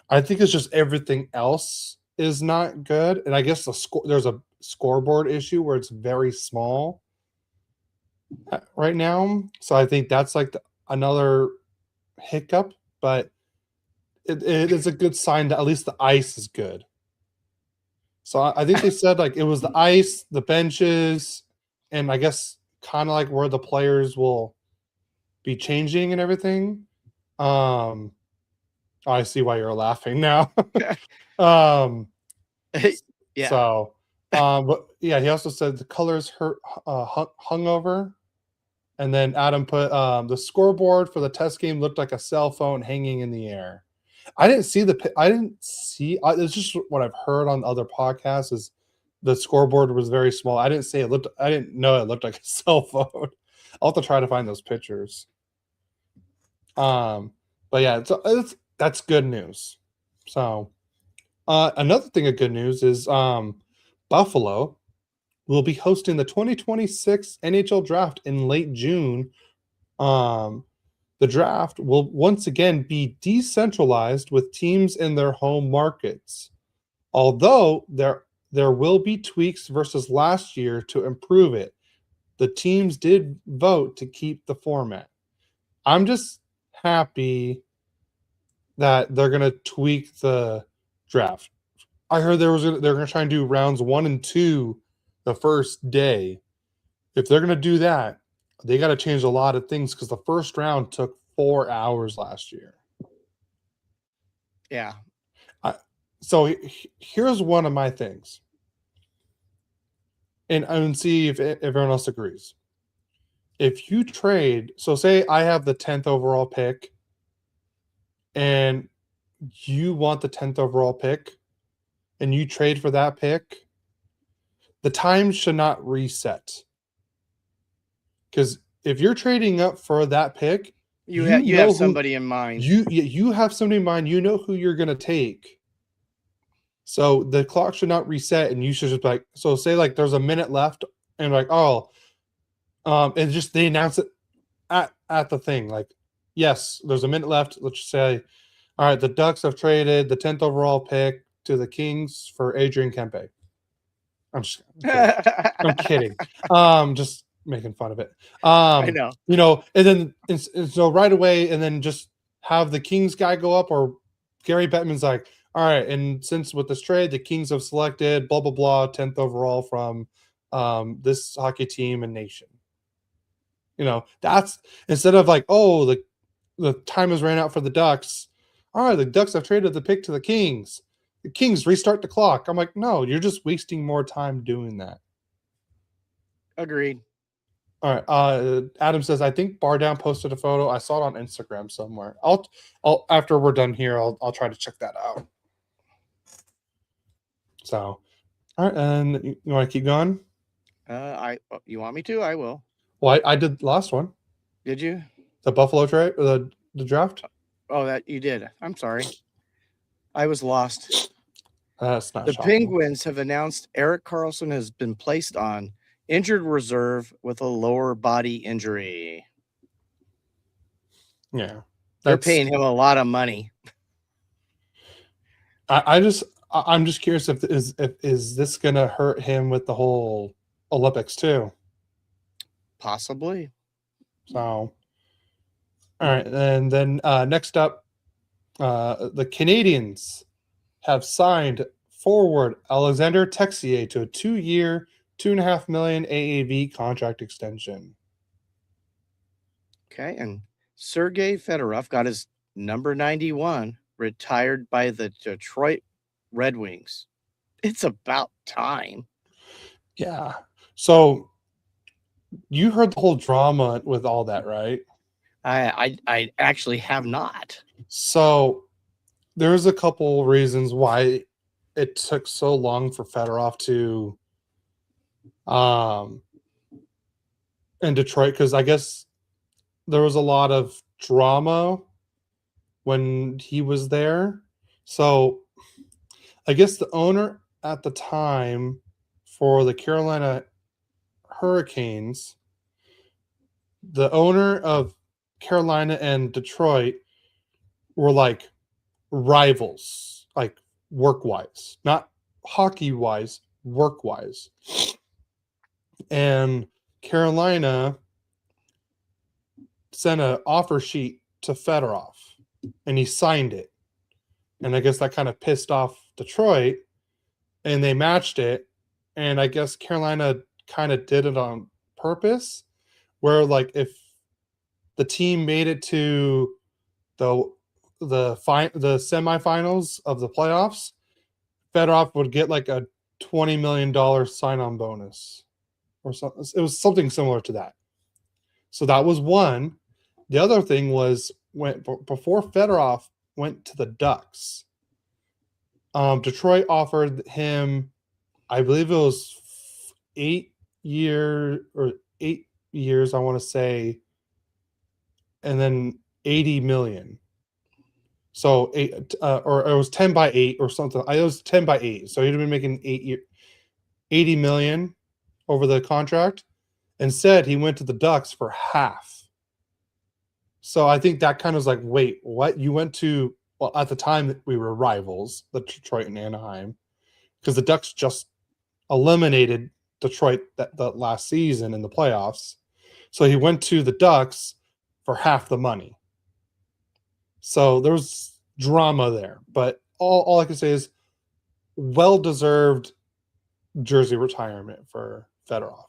I think it's just everything else is not good, and I guess there's a scoreboard issue where it's very small right now. So I think that's like another hiccup, but it is a good sign that at least the ice is good. So I think they said like it was the ice, the benches, and I guess kind of like where the players will be changing and everything. I see why you're laughing now. Yeah. So, but yeah, he also said the colors hung over, and then Adam put the scoreboard for the test game looked like a cell phone hanging in the air. I didn't see it's just what I've heard on other podcasts is the scoreboard was very small. I didn't know it looked like a cell phone. I'll have to try to find those pictures. But yeah, that's good news. So another thing of good news is Buffalo will be hosting the 2026 NHL draft in late June. The draft will once again be decentralized with teams in their home markets. Although there will be tweaks versus last year to improve it. The teams did vote to keep the format. I'm just happy that they're going to tweak the draft. I heard they're going to try and do rounds 1 and 2 the first day. If they're going to do that, they got to change a lot of things because the first round took 4 hours last year. Yeah. So here's one of my things. And see if everyone else agrees. If you trade, so say I have the 10th overall pick and you want the 10th overall pick and you trade for that pick, the time should not reset. Because if you're trading up for that pick, you have somebody in mind. You have somebody in mind. You know who you're going to take. So the clock should not reset, and you should just like, so say like there's a minute left, and like, and just they announce it at the thing, like, yes, there's a minute left. Let's just say, all right, the Ducks have traded the 10th overall pick to the Kings for Adrian Kempe. I'm kidding. Just making fun of it. I know. You know, and then so right away, and then just have the Kings guy go up, or Gary Bettman's like, all right, and since with this trade, the Kings have selected blah blah blah 10th overall from this hockey team and nation. You know, that's instead of like, oh, the time has ran out for the Ducks. All right, the Ducks have traded the pick to the Kings. The Kings restart the clock. I'm like, no, you're just wasting more time doing that. Agreed. All right. Adam says, I think Bar Down posted a photo. I saw it on Instagram somewhere. I'll after we're done here, I'll try to check that out. So, all right, and you want to keep going? You want me to? I will. Well, I did the last one. Did you? The Buffalo trade, or the draft? Oh, that you did. I'm sorry. I was lost. That's not the shocking. Penguins have announced Erik Karlsson has been placed on injured reserve with a lower body injury. Yeah. They're paying him a lot of money. I I'm just curious if is this gonna hurt him with the whole Olympics too? Possibly. So, all right, and then next up, the Canadians have signed forward Alexander Texier to a 2-year, $2.5 million AAV contract extension. Okay, and Sergei Fedorov got his number 91 retired by the Detroit Red Wings. It's about time. Yeah. So you heard the whole drama with all that, right? I actually have not. So there's a couple reasons why it took so long for Fedorov to in Detroit, because I guess there was a lot of drama when he was there. So I guess the owner at the time for the Carolina Hurricanes, the owner of Carolina and Detroit were like rivals, like work wise, not hockey wise, work wise. And Carolina sent an offer sheet to Fedorov and he signed it. And I guess that kind of pissed off Detroit and they matched it. And I guess Carolina kind of did it on purpose, where like if the team made it to the semifinals of the playoffs, Fedorov would get like a $20 million sign-on bonus or something. It was something similar to that. So that was one. The other thing was before Fedorov went to the Ducks, Detroit offered him, I believe it was 8 years, I want to say, and then 80 million. So or it was 10 by 8 or something. It was 10 by 8. So he'd have been making 80 million over the contract. Instead, he went to the Ducks for half. So I think that kind of was like, wait, what? You went to, well, at the time we were rivals, the Detroit and Anaheim, because the Ducks just eliminated Detroit that last season in the playoffs. So he went to the Ducks for half the money. So there was drama there. But all I can say is well-deserved jersey retirement for Fedorov.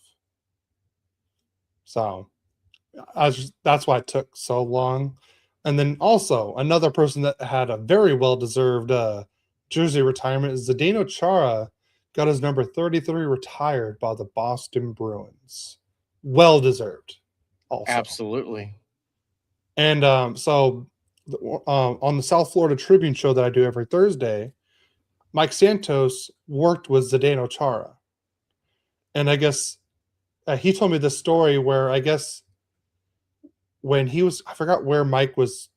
So that's why it took so long. And then also another person that had a very well-deserved jersey retirement is Zdeno Chara. Got his number 33 retired by the Boston Bruins. Well-deserved also. Absolutely. And so on the South Florida Tribune show that I do every Thursday, Mike Santos worked with Zdeno Chara. And I guess he told me this story where I guess when he was, I forgot where Mike was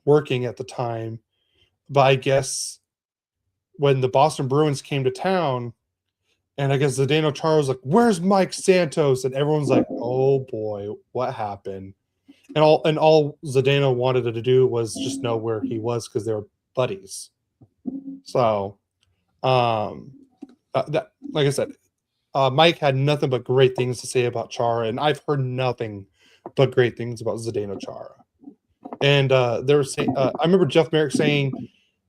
working at the time, but I guess when the Boston Bruins came to town, and I guess Zdeno Chara was like, "Where's Mike Santos?" And everyone's like, "Oh boy, what happened?" And all Zdeno wanted to do was just know where he was because they were buddies. So, that, like I said, Mike had nothing but great things to say about Chara, and I've heard nothing but great things about Zdeno Chara. And they were saying, I remember Jeff Merrick saying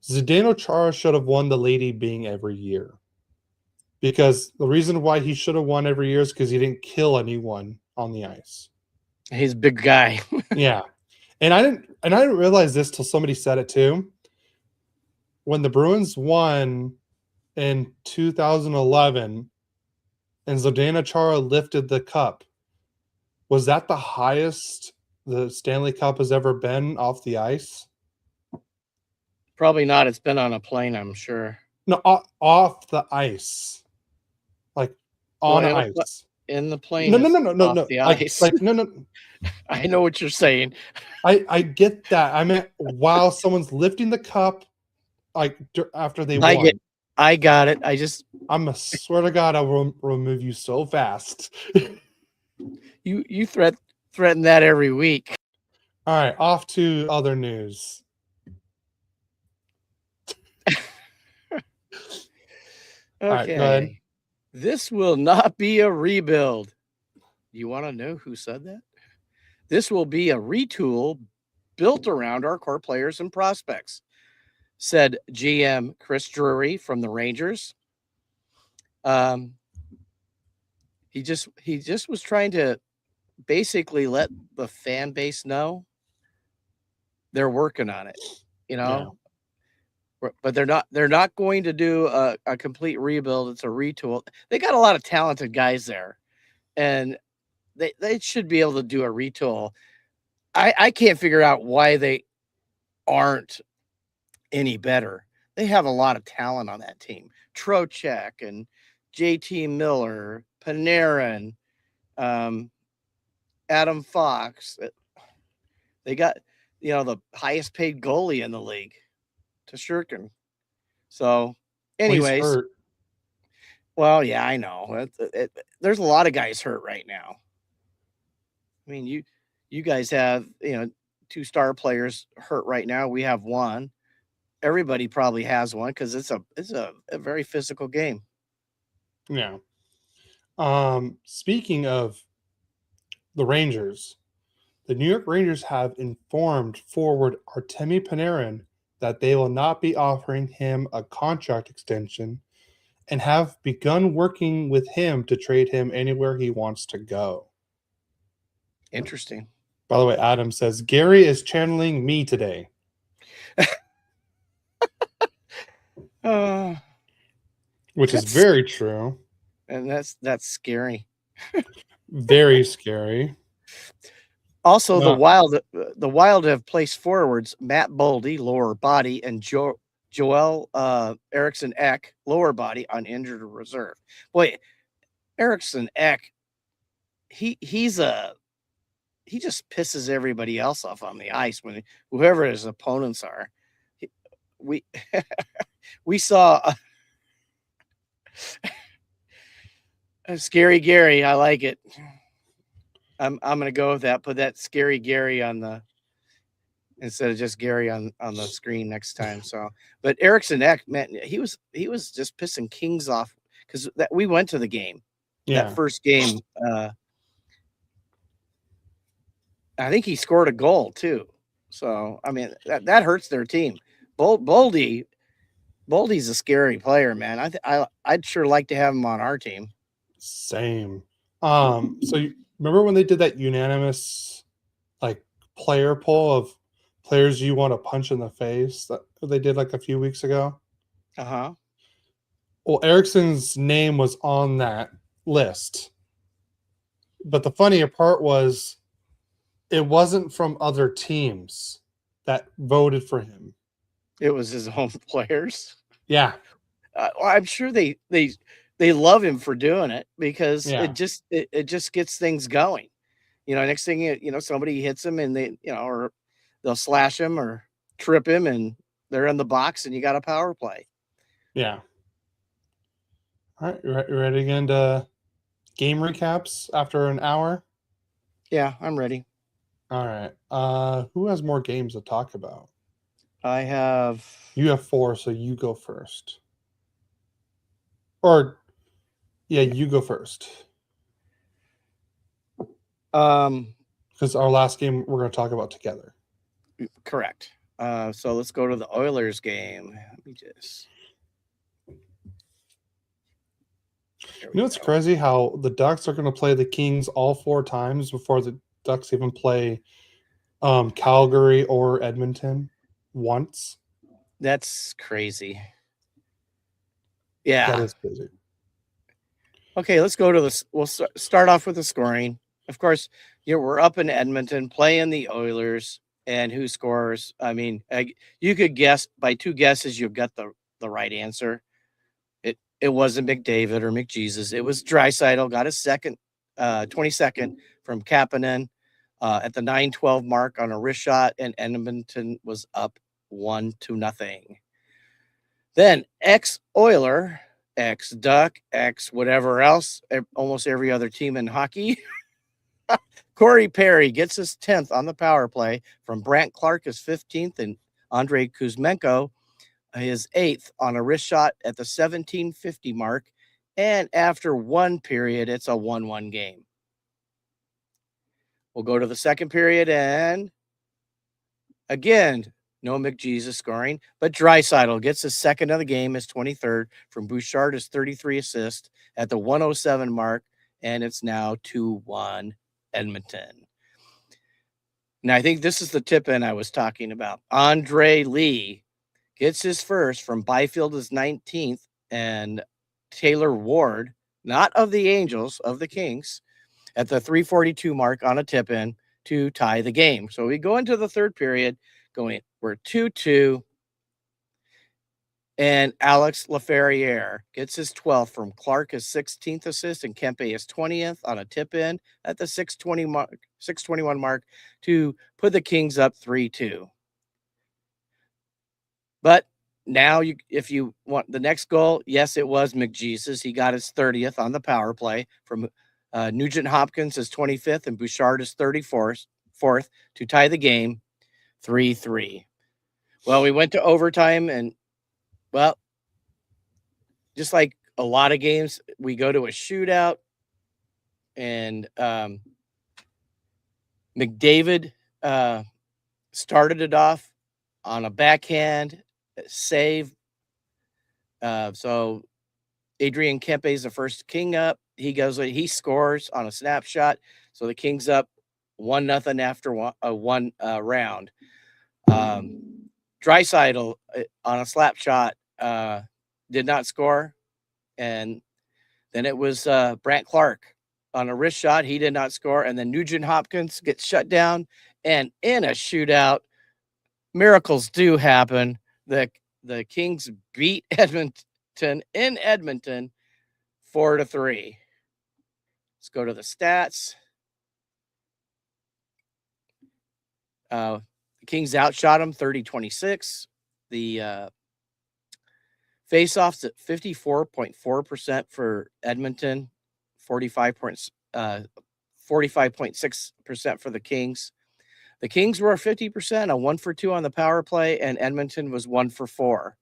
Zdeno Chara should have won the Lady Byng every year, because the reason why he should have won every year is because he didn't kill anyone on the ice. He's a big guy. Yeah, and I didn't realize this till somebody said it too. When the Bruins won in 2011, and Zdeno Chara lifted the cup, was that the highest the Stanley Cup has ever been off the ice? Probably not. It's been on a plane, I'm sure. No, off the ice, like on ice. In the plane. No, off the ice. Like no. I know what you're saying. I get that. I meant while someone's lifting the cup, like after they won. I got it. I'm a swear to God, I will remove you so fast. You threaten that every week. All right, off to other news. right, go ahead. Okay. This will not be a rebuild. You want to know who said that? This will be a retool built around our core players and prospects, said GM Chris Drury from the Rangers. He just was trying to basically let the fan base know they're working on it, you know. Yeah. But they're not going to do a complete rebuild. It's a retool. They got a lot of talented guys there, and they should be able to do a retool. I can't figure out why they aren't any better. They have a lot of talent on that team. Trocheck and JT Miller, Panarin, Adam Fox. They got, the highest paid goalie in the league, Tashurkin. So, anyways, well, yeah, I know. There's a lot of guys hurt right now. I mean, you guys have, 2 star players hurt right now. We have one. Everybody probably has one because it's a very physical game. Yeah. Speaking of the Rangers, the New York Rangers have informed forward Artemi Panarin that they will not be offering him a contract extension and have begun working with him to trade him anywhere he wants to go. Interesting. By the way, Adam says, Gary is channeling me today. Which is very true. And that's scary. Very scary. Also, the Wild have placed forwards Matt Boldy, lower body, and Joel Eriksson Ek, lower body, on injured reserve. Boy, Eriksson Ek, he just pisses everybody else off on the ice when whoever his opponents are. We saw a Scary Gary. I like it. I'm gonna go with that. Put that Scary Gary on the instead of just Gary on the screen next time. So, but Eriksson Ek, man, he was just pissing Kings off because we went to the game. Yeah. That first game. I think he scored a goal too. So I mean that hurts their team. Boldy's a scary player, man. I'd sure like to have him on our team. Same. So you remember when they did that unanimous player poll of players you want to punch in the face that they did a few weeks ago? Uh-huh. Well, Eriksson's name was on that list. But the funnier part was it wasn't from other teams that voted for him. It was his own players. Yeah. I'm sure they love him for doing it because it just gets things going. Next thing somebody hits him and they, or they'll slash him or trip him and they're in the box and you got a power play. Yeah. All right, you ready to get into game recaps after an hour? Yeah, I'm ready. All right. Who has more games to talk about? I have. You have 4, so you go first. Or, yeah, you go first. Because our last game we're going to talk about together. Correct. So let's go to the Oilers game. Let me just. It's crazy how the Ducks are going to play the Kings all 4 times before the Ducks even play Calgary or Edmonton once. That's crazy. Yeah. That is crazy. Okay, let's go to this. We'll start off with the scoring. Of course, we're up in Edmonton playing the Oilers, and who scores? I mean, you could guess by 2 guesses, you've got the right answer. It wasn't McDavid or McJesus. It was Draisaitl. Got a 22nd from Kapanen at the 9:12 mark on a wrist shot, and Edmonton was up 1-0. Then ex-Oiler, ex-Duck, ex-whatever else, almost every other team in hockey. Corey Perry gets his 10th on the power play from Brandt Clark, his 15th, and Andrei Kuzmenko his 8th on a wrist shot at the 17:50 mark. And after one period, it's a 1-1 game. We'll go to the second period, and again, no McJesus scoring, but Draisaitl gets his second of the game, his 23rd, from Bouchard, his 33 assist at the 107 mark, and it's now 2-1 Edmonton. Now, I think this is the tip-in I was talking about. Andre Lee gets his first from Byfield, his 19th, and Taylor Ward, not of the Angels, of the Kings, at the 3:42 mark on a tip-in to tie the game. So we go into the third period we're 2-2, and Alex Laferriere gets his 12th from Clark, his 16th assist, and Kempe his 20th on a tip-in at the 6:21 mark to put the Kings up 3-2. But now, if you want the next goal, yes, it was McJesus. He got his 30th on the power play from Nugent Hopkins, his 25th, and Bouchard, his 34th, to tie the game 3-3. Well, we went to overtime, and, well, just like a lot of games, we go to a shootout, and McDavid started it off on a backhand save. So Adrian Kempe is the first King up. He scores on a snapshot. So the Kings up 1-0 after one round. Draisaitl on a slap shot did not score. And then it was Brandt Clark on a wrist shot. He did not score. And then Nugent Hopkins gets shut down. And in a shootout, miracles do happen. The Kings beat Edmonton in Edmonton 4-3. Let's go to the stats. The Kings outshot them 30-26. The faceoffs at 54.4% for Edmonton, 45.6% for the Kings. The Kings were 50%, a 1 for 2 on the power play, and Edmonton was 1 for 4.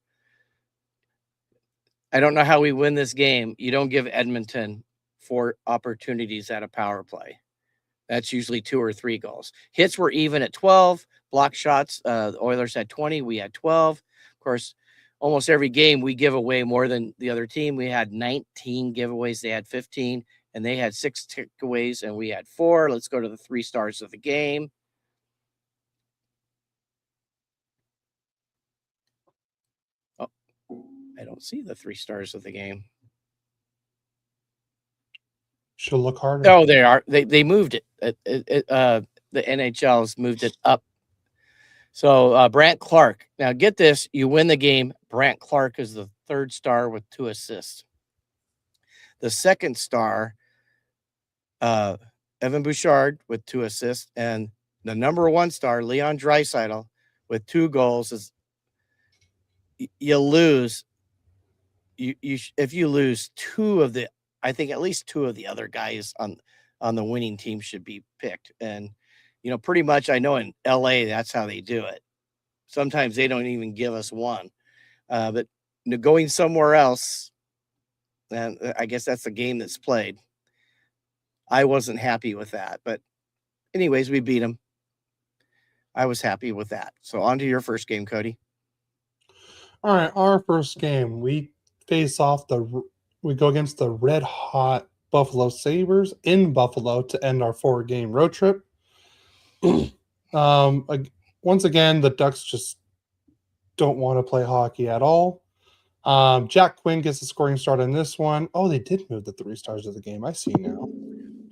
I don't know how we win this game. You don't give Edmonton 4 opportunities at a power play. That's usually 2 or 3 goals. Hits were even at 12. Block shots, the Oilers had 20. We had 12. Of course, almost every game we give away more than the other team. We had 19 giveaways. They had 15, and they had 6 takeaways, and we had 4. Let's go to the 3 stars of the game. Oh, I don't see the 3 stars of the game. Should look harder. Oh, they are. They moved it. The NHL's moved it up. So Brandt Clark. Now get this: you win the game. Brandt Clark is the 3rd star with 2 assists. The 2nd star, Evan Bouchard with 2 assists, and the number 1 star, Leon Draisaitl, with 2 goals. Is you lose. If you lose 2 of the, I think at least 2 of the other guys on the winning team should be picked. And, pretty much I know in LA, that's how they do it. Sometimes they don't even give us 1. But going somewhere else, and I guess that's the game that's played. I wasn't happy with that. But anyways, we beat them. I was happy with that. So on to your first game, Cody. All right, our first game, we go against the red hot Buffalo Sabres in Buffalo to end our 4-game road trip. Once again, the Ducks just don't want to play hockey at all. Jack Quinn gets the scoring start in this one. Oh, they did move the 3 stars of the game. I see now.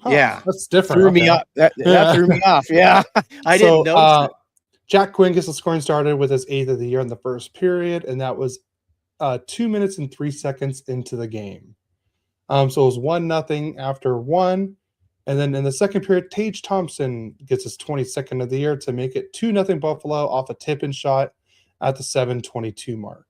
Huh, yeah, that's different. Threw me off. That threw me off. Yeah, I didn't notice it. Jack Quinn gets the scoring started with his 8th of the year in the first period, and that was 2 minutes and 3 seconds into the game. So it was 1-0 after 1. And then in the second period, Tage Thompson gets his 22nd of the year to make it 2-0 Buffalo off a tip-in shot at the 7:22 mark.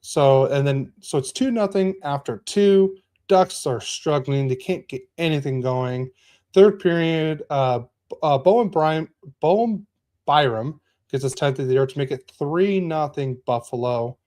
So it's 2-0 after 2. Ducks are struggling. They can't get anything going. Third period, Bowen Byram gets his 10th of the year to make it 3-0 Buffalo.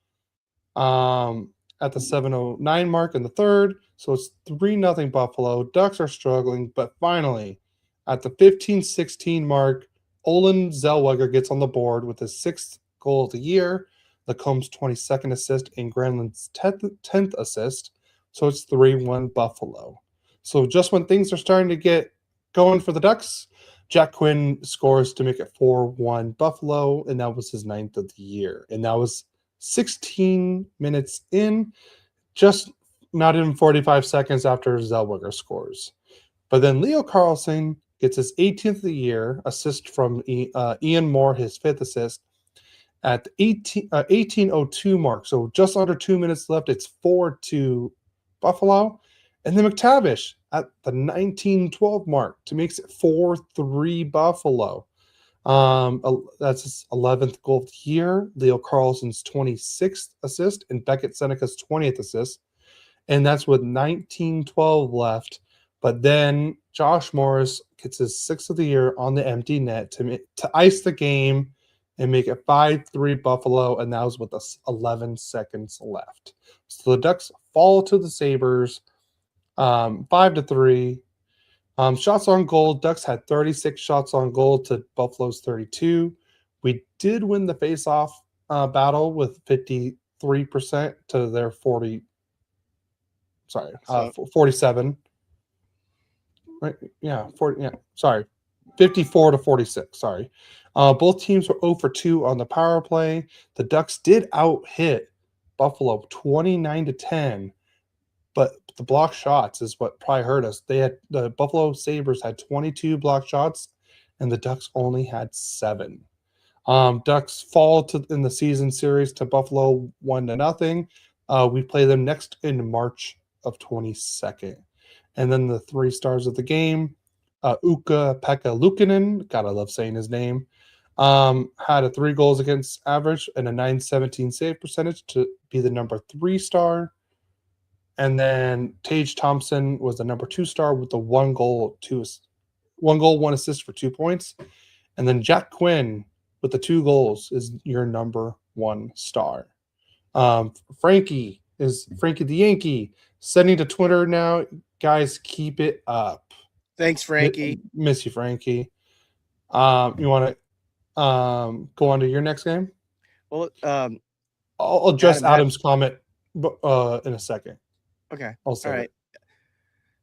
At the 7:09 mark in the third, so it's 3-0 Buffalo. Ducks are struggling, but finally, at the 15:16 mark, Olin Zellweger gets on the board with his 6th goal of the year, Lacomb's 22nd assist, and Granlund's 10th assist. So it's 3-1 Buffalo. So just when things are starting to get going for the Ducks, Jack Quinn scores to make it 4-1 Buffalo, and that was his 9th of the year. And that was 16 minutes in, just not even 45 seconds after Zellweger scores. But then Leo Carlsson gets his 18th of the year, assist from Ian Moore, his 5th assist, at the 18:02 mark. So just under 2 minutes left. It's 4-2 Buffalo. And then McTavish at the 19:12 mark to makes it 4-3 Buffalo. That's his 11th goal of the year. Leo Carlsson's 26th assist and Beckett Seneca's 20th assist. And that's with 19:12 left. But then Josh Morris gets his 6th of the year on the empty net to ice the game and make it 5-3 Buffalo. And that was with 11 seconds left. So the Ducks fall to the Sabres 5-3. Shots on goal, Ducks had 36 shots on goal to Buffalo's 32. We did win the faceoff battle with 53% to their 47. Right? Yeah, 40. Yeah, sorry, 54-46. Sorry. Both teams were 0 for 2 on the power play. The Ducks did out-hit Buffalo 29-10. But the block shots is what probably hurt us. The Buffalo Sabres had 22 block shots, and the Ducks only had 7. Ducks fall in the season series to Buffalo 1-0. We play them next in March of 22nd. And then the 3 stars of the game, Ukko-Pekka Luukkonen, God, I love saying his name, had a 3 goals against average and a .917 save percentage to be the number 3 star. And then Tage Thompson was the number 2 star with the 1 goal, 1 assist for 2 points. And then Jack Quinn with the 2 goals is your number 1 star. Frankie the Yankee sending to Twitter now. Guys, keep it up. Thanks, Frankie. Miss you, Frankie. You want to go on to your next game? Well, I'll address Adam's comment in a second. Okay. All right.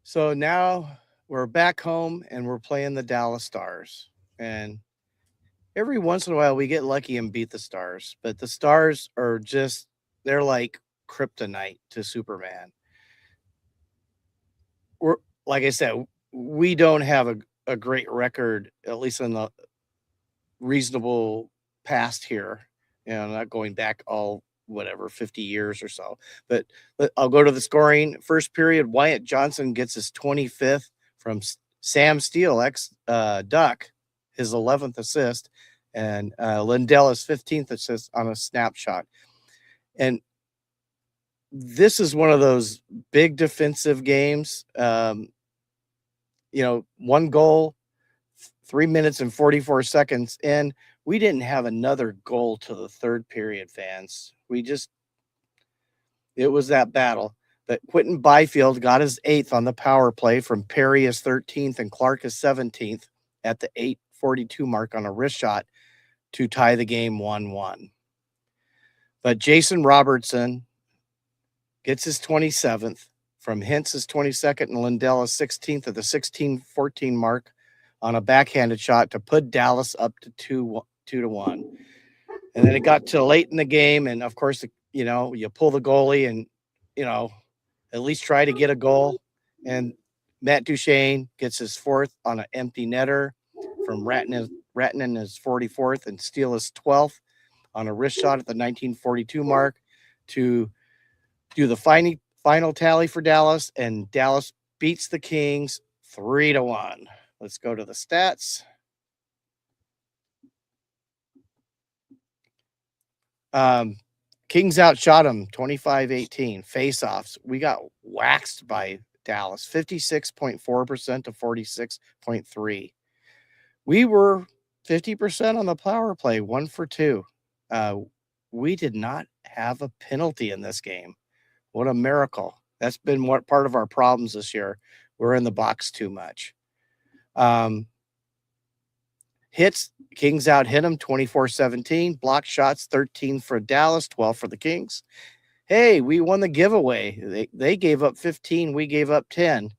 So now we're back home and we're playing the Dallas Stars. And every once in a while we get lucky and beat the Stars. But the Stars are they're like kryptonite to Superman. Like I said, we don't have a great record, at least in the reasonable past here. Not going back 50 years or so. But I'll go to the scoring. First period, Wyatt Johnson gets his 25th from Sam Steele, ex-Duck, his 11th assist, and Lindell's 15th assist on a snapshot. And this is one of those big defensive games. 1 goal, 3 minutes and 44 seconds in. We didn't have another goal to the third period, fans. It was that battle. But Quentin Byfield got his 8th on the power play from Perry his 13th and Clark his 17th at the 8:42 mark on a wrist shot to tie the game 1-1. But Jason Robertson gets his 27th from Hintz his 22nd and Lindell his 16th at the 16:14 mark on a backhanded shot to put Dallas up to 2-1. And then it got to late in the game, and of course, you pull the goalie and, at least try to get a goal. And Matt Duchene gets his 4th on an empty netter from Ratnan his 44th and Steele his 12th on a wrist shot at the 19:42 mark to do the final tally for Dallas, and Dallas beats the Kings 3-1. Let's go to the stats. Kings outshot them 25-18. Faceoffs, we got waxed by Dallas, 56.4% to 46.3. We were 50% on the power play, 1 for 2. We did not have a penalty in this game. What a miracle. That's been what part of our problems this year. We're in the box too much. Hits, Kings out hit them 24-17. Block shots, 13 for Dallas, 12 for the Kings. Hey, we won the giveaway. They gave up 15, we gave up 10.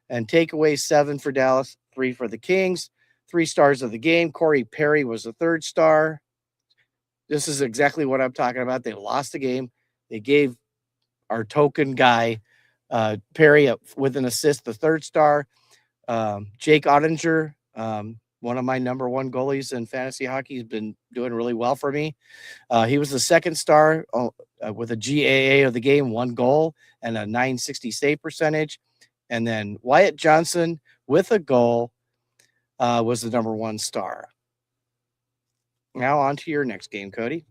And takeaway 7 for Dallas, 3 for the Kings. 3 stars of the game. Corey Perry was the 3rd star. This is exactly what I'm talking about. They lost the game. They gave our token guy, Perry, with an assist, the 3rd star. Jake Ottinger, one of my number 1 goalies in fantasy hockey, has been doing really well for me. He was the 2nd star with a GAA of the game, 1 goal and a .960 save percentage. And then Wyatt Johnson with a goal was the number 1 star. Now on to your next game, Cody.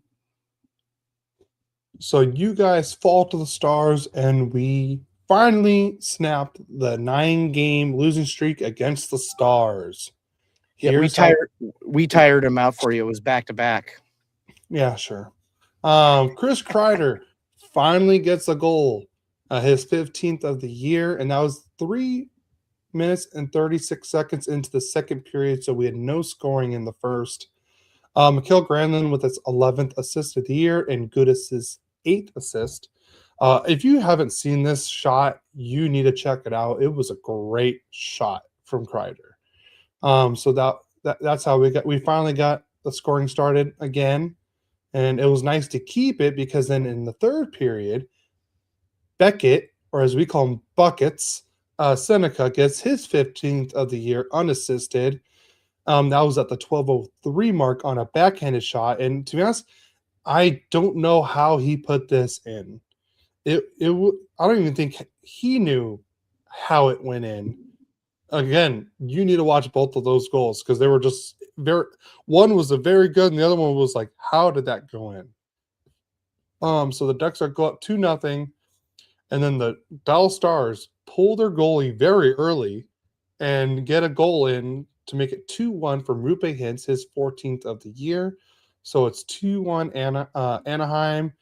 So you guys fall to the Stars, and we finally snapped the 9-game losing streak against the Stars. Yeah, we tired him out for you. It was back to back. Yeah, sure. Chris Kreider finally gets a goal, his 15th of the year, and that was 3 minutes and 36 seconds into the second period, so we had no scoring in the first. Mikhail Granlund with his 11th assist of the year, and Gudis' 8th assist. If you haven't seen this shot, you need to check it out. It was a great shot from Kreider. So that's how we finally got the scoring started again, and it was nice to keep it because then in the third period, Beckett, or as we call him, Buckets, Seneca gets his 15th of the year unassisted. That was at the 12:03 mark on a backhanded shot, and to be honest, I don't know how he put this in. I don't even think he knew how it went in. Again, you need to watch both of those goals because they were just very. One was a very good, and the other one was like, how did that go in? So the Ducks go up 2-0, and then the Dallas Stars pull their goalie very early and get a goal in to make it 2-1 for Rupe Hintz, his 14th of the year. So it's 2-1 Anaheim.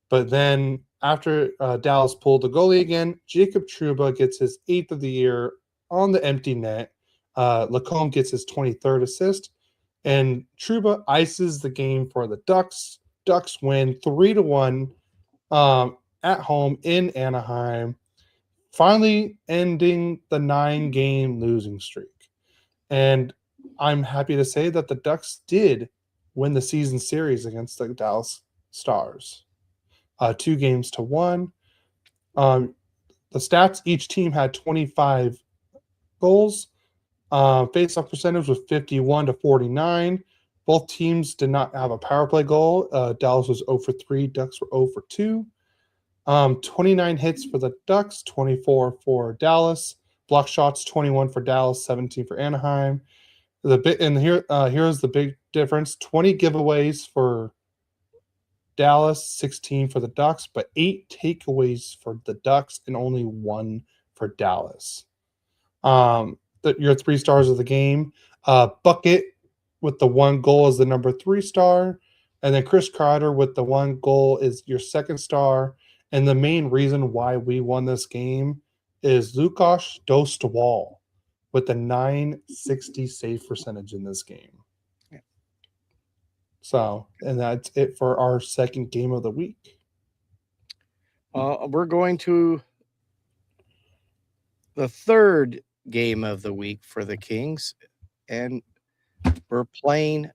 But then after Dallas pulled the goalie again, Jacob Trouba gets his 8th of the year on the empty net. Lacombe gets his 23rd assist. And Trouba ices the game for the Ducks. Ducks win 3-1 at home in Anaheim, finally ending the 9-game losing streak. And I'm happy to say that the Ducks did win the season series against the Dallas Stars, 2-1. The stats: each team had 25 goals. Face-off percentage was 51-49. Both teams did not have a power play goal. Dallas was 0 for 3. Ducks were 0 for 2. 29 hits for the Ducks, 24 for Dallas. Block shots, 21 for Dallas, 17 for Anaheim. Here's the big difference: 20 giveaways for Dallas, 16 for the Ducks, but 8 takeaways for the Ducks and only 1 for Dallas. Your 3 stars of the game: Bucket with the 1 goal is the number 3 star, and then Chris Kreider with the 1 goal is your 2nd star. And the main reason why we won this game is Lukasz Dostwal with the .960 save percentage in this game. Yeah. So, and that's it for our second game of the week. We're going to the third game of the week for the Kings, and we're playing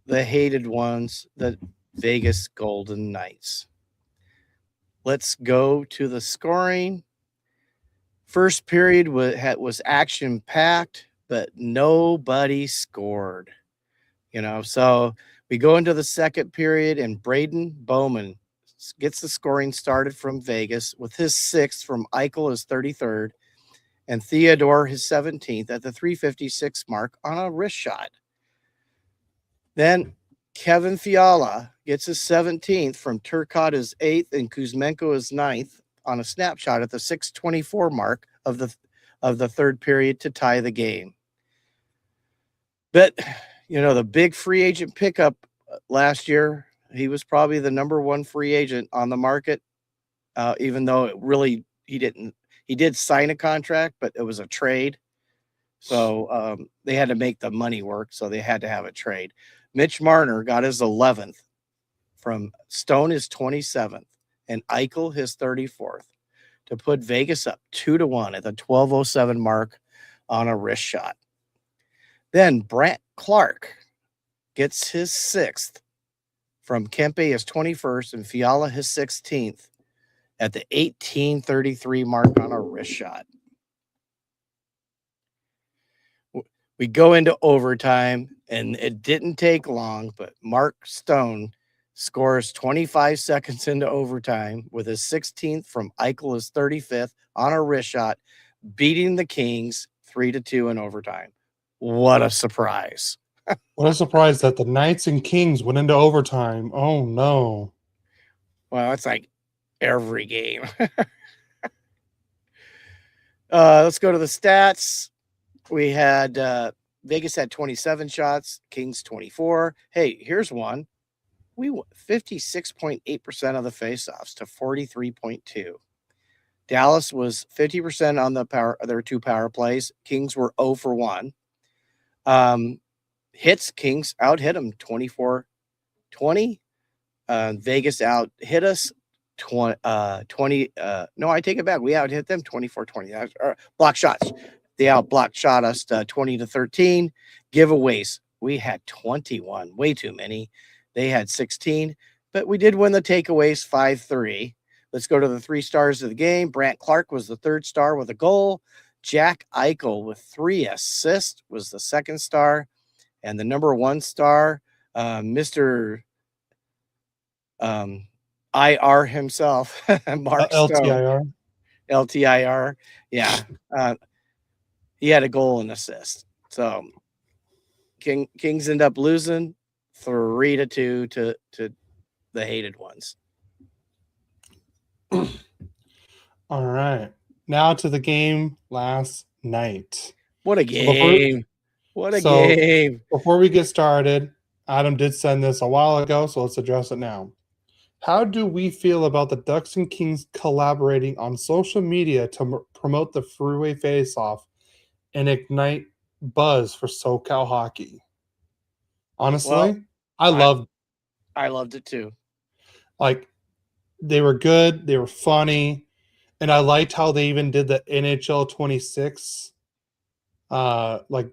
the hated ones, the Vegas Golden Knights. Let's go to the scoring. First period was action-packed, but nobody scored. So we go into the second period, and Braden Bowman gets the scoring started from Vegas with his 6th from Eichel, his 33rd, and Theodore, his 17th, at the 3:56 mark on a wrist shot. Then Kevin Fiala gets his 17th from Turcotte, his 8th, and Kuzmenko, his 9th, on a snapshot at the 6:24 mark of the third period to tie the game. But the big free agent pickup last year, he was probably the number one free agent on the market, even though he did sign a contract, but it was a trade. So they had to make the money work, so they had to have a trade. Mitch Marner got his 11th from Stone, his 27th, and Eichel his 34th, to put Vegas up 2-1 at the 12:07 mark on a wrist shot. Then Brant Clark gets his 6th from Kempe, his 21st, and Fiala his 16th at the 18:33 mark on a wrist shot. We go into overtime, and it didn't take long, but Mark Stone scores 25 seconds into overtime with his 16th from Eichel, his 35th, on a wrist shot, beating the Kings 3-2 in overtime. What a surprise. What a surprise that the Knights and Kings went into overtime. Oh, no. Well, it's like every game. Let's go to the stats. We had Vegas had 27 shots, Kings 24. Hey, here's one. We won 56.8% of the faceoffs to 43.2. Dallas was 50% on their 2 power plays. Kings were 0 for 1. Hits, Kings out hit them 24-20. Vegas out hit us 20. No, I take it back. We out hit them 24-20. Block shots. They out block shot us 20-13. Giveaways, we had 21, way too many. They had 16, but we did win the takeaways 5-3. Let's go to the 3 stars of the game. Brant Clark was the 3rd star with a goal. Jack Eichel with 3 assists was the 2nd star. And the number 1 star, Mr. IR himself, Mark Stone. LTIR. Yeah. He had a goal and assist. So Kings end up losing 3-2 to the hated ones. All right. Now to the game last night. What a game. What a game. Before we get started, Adam did send this a while ago, so let's address it now. How do we feel about the Ducks and Kings collaborating on social media to promote the Freeway Faceoff and ignite buzz for SoCal hockey? Honestly, I loved it too. Like, they were good, they were funny, and I liked how they even did the NHL 26 like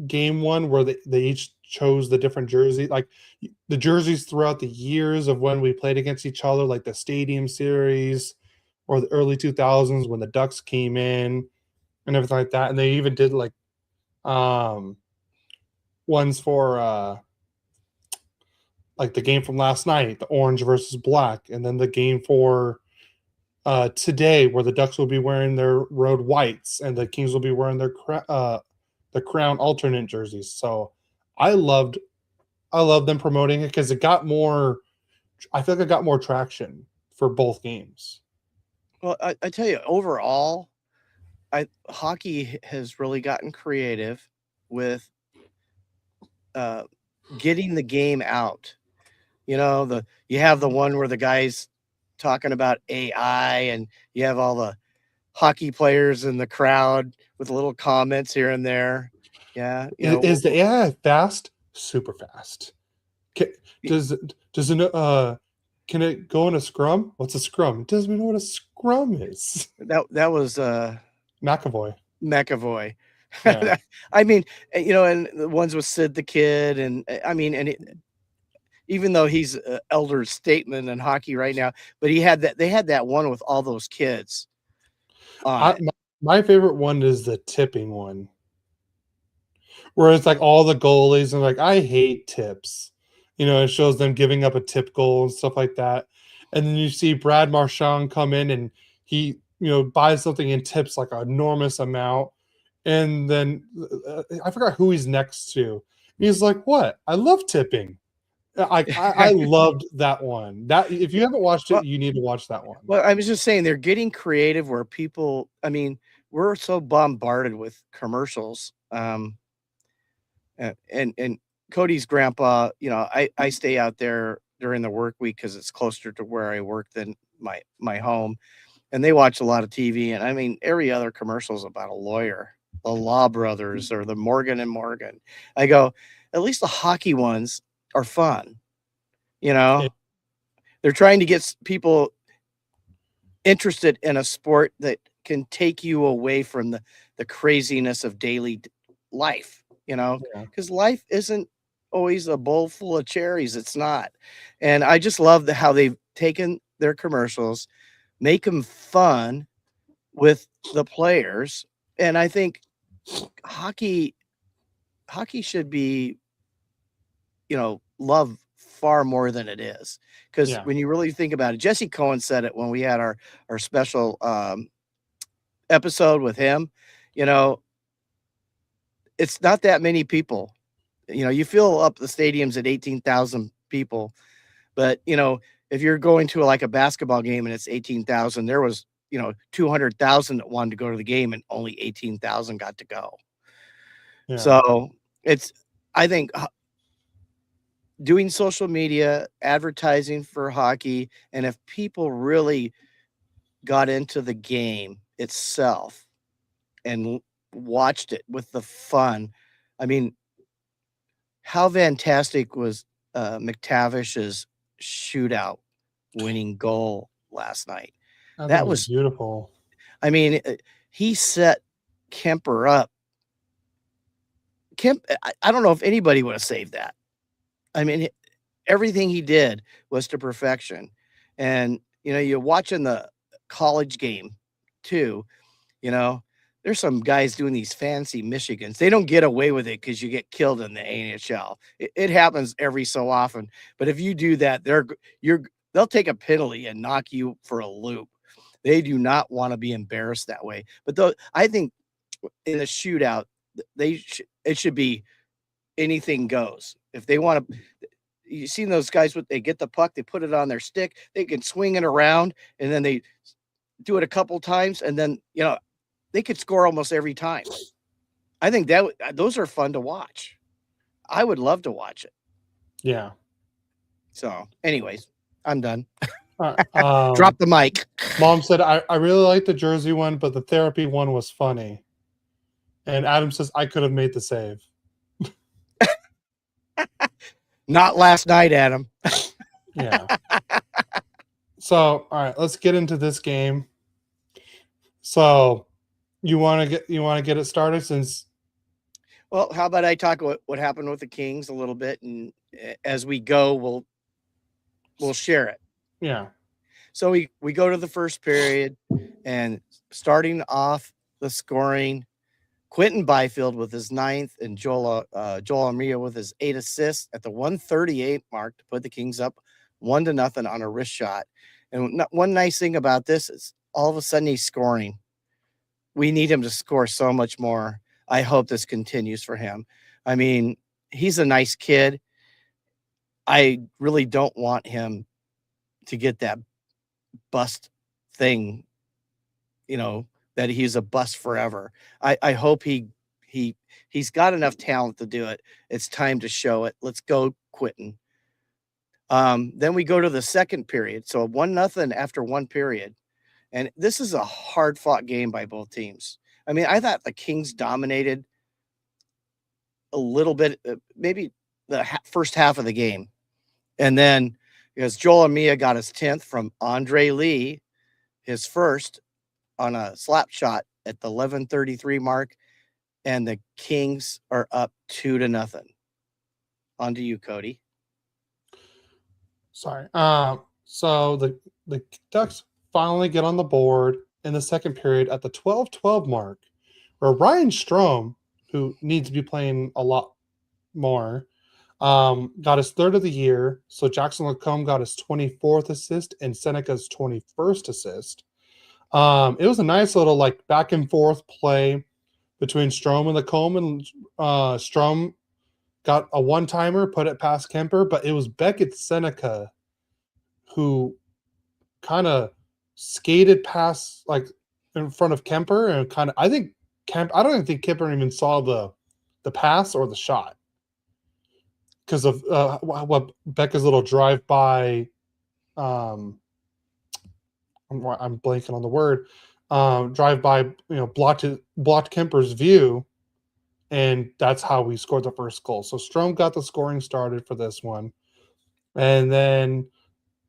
game one where they each chose the different jersey, like the jerseys throughout the years of when we played against each other, like the Stadium Series or the early 2000s when the Ducks came in and everything like that. And they even did like ones for like the game from last night, the orange versus black, and then the game for today where the Ducks will be wearing their road whites and the Kings will be wearing their the crown alternate jerseys. So I loved them promoting it because it got more. I feel like it got more traction for both games. Well, I tell you, overall, hockey has really gotten creative with getting the game out. You have the one where the guy's talking about AI, and you have all the hockey players in the crowd with little comments here and there. Yeah, is the AI fast? Super fast. Does it can it go in a scrum? What's a scrum? It doesn't even know what a scrum is. That was McAvoy. Yeah. I mean, and the ones with Sid the Kid, and I mean, even though he's an elder statesman in hockey right now, but they had that one with all those kids. My favorite one is the tipping one, where it's like all the goalies and like, I hate tips. It shows them giving up a tip goal and stuff like that. And then you see Brad Marchand come in and he, buys something and tips like an enormous amount. And then I forgot who he's next to. He's like, what? I love tipping. I loved that one. That if you haven't watched it, you need to watch that one. Well, I was just saying they're getting creative where people, I mean, we're so bombarded with commercials. And Cody's grandpa, I stay out there during the work week because it's closer to where I work than my home, and they watch a lot of TV. And I mean, every other commercial is about a lawyer, the Law Brothers or the Morgan and Morgan. I go, at least the hockey ones are fun. You Yeah. know, they're trying to get people interested in a sport that can take you away from the craziness of daily life, Yeah. because life isn't always a bowl full of cherries. It's not. And I just love how they've taken their commercials, make them fun with the players. And I think hockey hockey should be, loved far more than it is. Because Yeah. when you really think about it, Jesse Cohen said it when we had our special episode with him. You know, it's not that many people. You fill up the stadiums at 18,000 people, but if you're going to like a basketball game and it's 18,000, there was 200,000 that wanted to go to the game and only 18,000 got to go. Yeah. So it's I think doing social media, advertising for hockey, and if people really got into the game itself and watched it with the fun, I mean, how fantastic was McTavish's shootout winning goal last night? I think it That was was, beautiful. I mean, he set Kemper up. I don't know if anybody would have saved that. I mean, everything he did was to perfection. And, you're watching the college game too, you know, there's some guys doing these fancy Michigans. They don't get away with it because you get killed in the NHL. It happens every so often. But if you do that, they'll take a penalty and knock you for a loop. They do not want to be embarrassed that way. But though I think in a shootout, it should be anything goes. If they want to, you seen those guys they get the puck, they put it on their stick, they can swing it around, and then they do it a couple times, and then they could score almost every time. I think those are fun to watch. I would love to watch it. Yeah. So, anyways, I'm done. Um, Drop the mic. Mom said, I really like the jersey one, but the therapy one was funny. And Adam says, I could have made the save. Not last night, Adam. Yeah. So, all right, let's get into this game. So, you want to get it started since. Well, how about I talk what happened with the Kings a little bit, and as we go, we'll share it. Yeah. So we go to the first period, and starting off the scoring, Quentin Byfield with his 9th, and Joel Armia with his 8 assists at the 138 mark to put the Kings up 1-0 on a wrist shot. And one nice thing about this is all of a sudden he's scoring. We need him to score so much more. I hope this continues for him. I mean, he's a nice kid. I really don't want him to get that bust thing, that he's a bust forever. I hope he's got enough talent to do it. It's time to show it. Let's go, Quentin. Then we go to the second period. So 1-0 after one period. And this is a hard fought game by both teams. I mean, I thought the Kings dominated a little bit, maybe the first half of the game. And then because Joel Amia got his 10th from Andre Lee, his first on a slap shot at the 11:33 mark, and the Kings are up 2-0. On to you, Cody. Sorry. So the Ducks finally get on the board in the second period at the 12-12 mark, where Ryan Strome, who needs to be playing a lot more, got his 3rd of the year. So Jackson Lacombe got his 24th assist and Seneca's 21st assist. It was a nice little back and forth play between Strome and Lacombe, and Strome got a one-timer, put it past Kemper, but it was Beckett Seneca who kind of skated past in front of Kemper, and I don't even think Kemper even saw the pass or the shot. because of what Becca's little drive-by. I'm blanking on the word. Drive-by, blocked Kemper's view, and that's how we scored the first goal. So Strome got the scoring started for this one, and then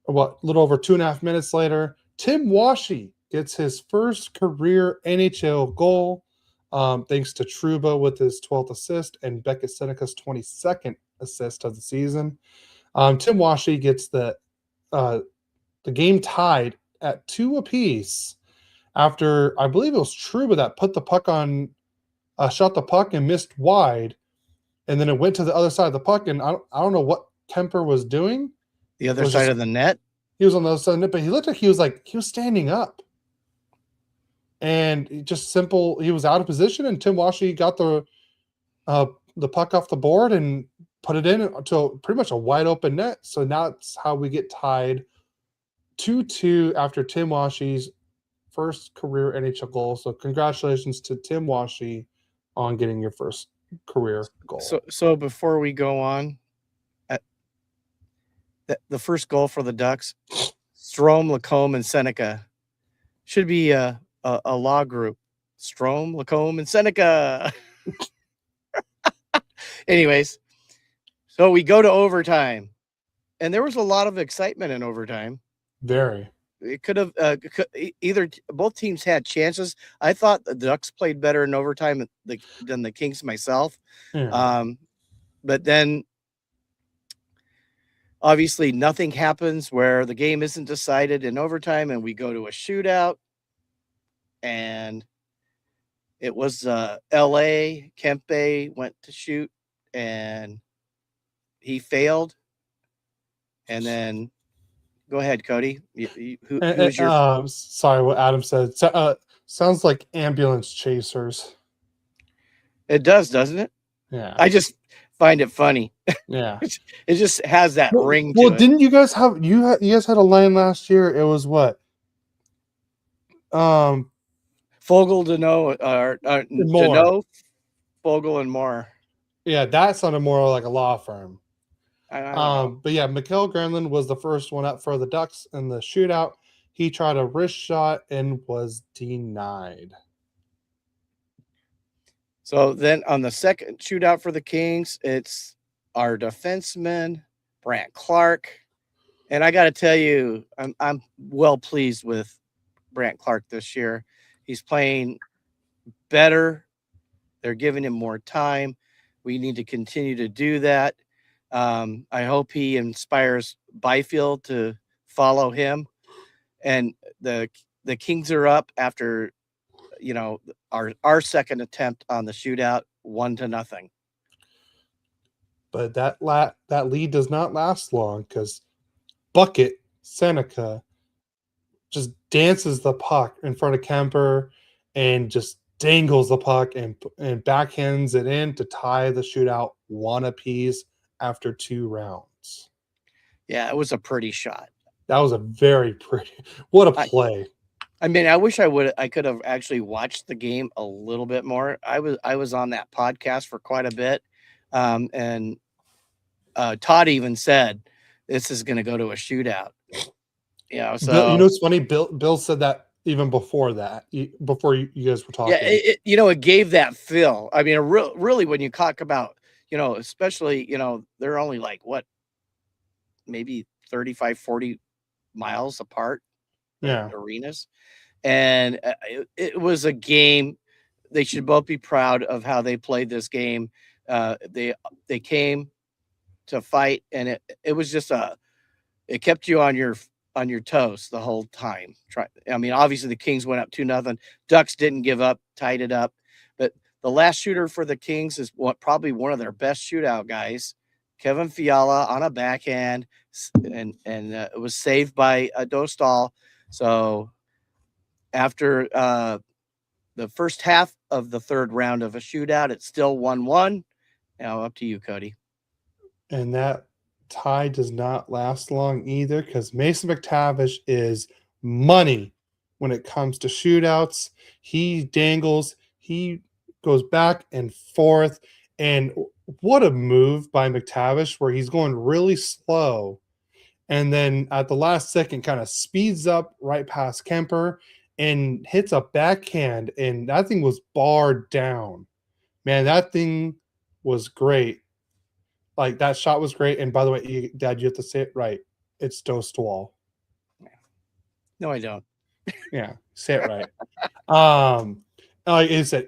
a little over 2.5 minutes later, Tim Washy gets his first career NHL goal, thanks to Trouba with his 12th assist and Beckett Seneca's 22nd assist of the season. Tim Washy gets the game tied at 2 apiece after, I believe it was Trouba that put the puck on, shot the puck and missed wide, and then it went to the other side of the puck, and I don't know what Kemper was doing. The other side of the net? He was on the other side of the net, but he looked like he was standing up. And just simple, he was out of position, and Tim Washy got the puck off the board and put it in to pretty much a wide open net. So now that's how we get tied 2-2 after Tim Washy's first career NHL goal. So congratulations to Tim Washy on getting your first career goal. So before we go on, the first goal for the Ducks, Strome, Lacombe, and Seneca should be a law group. Strome, Lacombe, and Seneca. Anyways, so we go to overtime, and there was a lot of excitement in overtime. Very. It could have both teams had chances. I thought the Ducks played better in overtime than the Kings myself. Yeah. But then obviously nothing happens where the game isn't decided in overtime, and we go to a shootout. And it was LA. Kempe went to shoot, and he failed. And then go ahead, Cody. Who was your? Sorry, what Adam said. Sounds like ambulance chasers. It does, doesn't it? Yeah. I just find it funny. Yeah. It just has that ring to it. Well, didn't you guys have you guys had a line last year? It was what? Fogel, Deneau, Deneau, Fogel, and more. Yeah, that sounded more like a law firm. But yeah, Mikael Granlund was the first one up for the Ducks in the shootout. He tried a wrist shot and was denied. So then on the second shootout for the Kings, it's our defenseman, Brandt Clark. And I got to tell you, I'm well pleased with Brandt Clark this year. He's playing better. They're giving him more time. We need to continue to do that. I hope he inspires Byfield to follow him. And the Kings are up after, our second attempt on the shootout, 1-0. But that lead does not last long because Bucket Seneca just dances the puck in front of Kemper and just dangles the puck and backhands it in to tie the shootout 1 apiece after 2 rounds. Yeah, it was a pretty shot. That was a very pretty. What a play. I mean, I wish I could have actually watched the game a little bit more. I was on that podcast for quite a bit. And Todd even said this is going to go to a shootout. So Bill, what's funny? Bill said that even before that, before you guys were talking. Yeah, it gave that feel. I mean, really, when you talk about, especially, they're only like maybe 35, 40 miles apart. Yeah, arenas, and it was a game. They should both be proud of how they played this game. They came to fight, and it was just it kept you on your toes the whole time. I mean, obviously the Kings went up 2-0. Ducks didn't give up, tied it up, but the last shooter for the Kings is probably one of their best shootout guys, Kevin Fiala, on a backhand, and it was saved by Dostal. So after the first half of the third round of a shootout, it's still 1-1. Now up to you, Cody. And that tie does not last long either because Mason McTavish is money when it comes to shootouts. He dangles, he goes back and forth, and what a move by McTavish where he's going really slow and then at the last second kind of speeds up right past Kemper and hits a backhand, and that thing was barred down. Man, that thing was great. Like that shot was great. And by the way, Dad, you have to say it right. It's Dost Wall. No, I don't. Yeah, say it right. Like I said,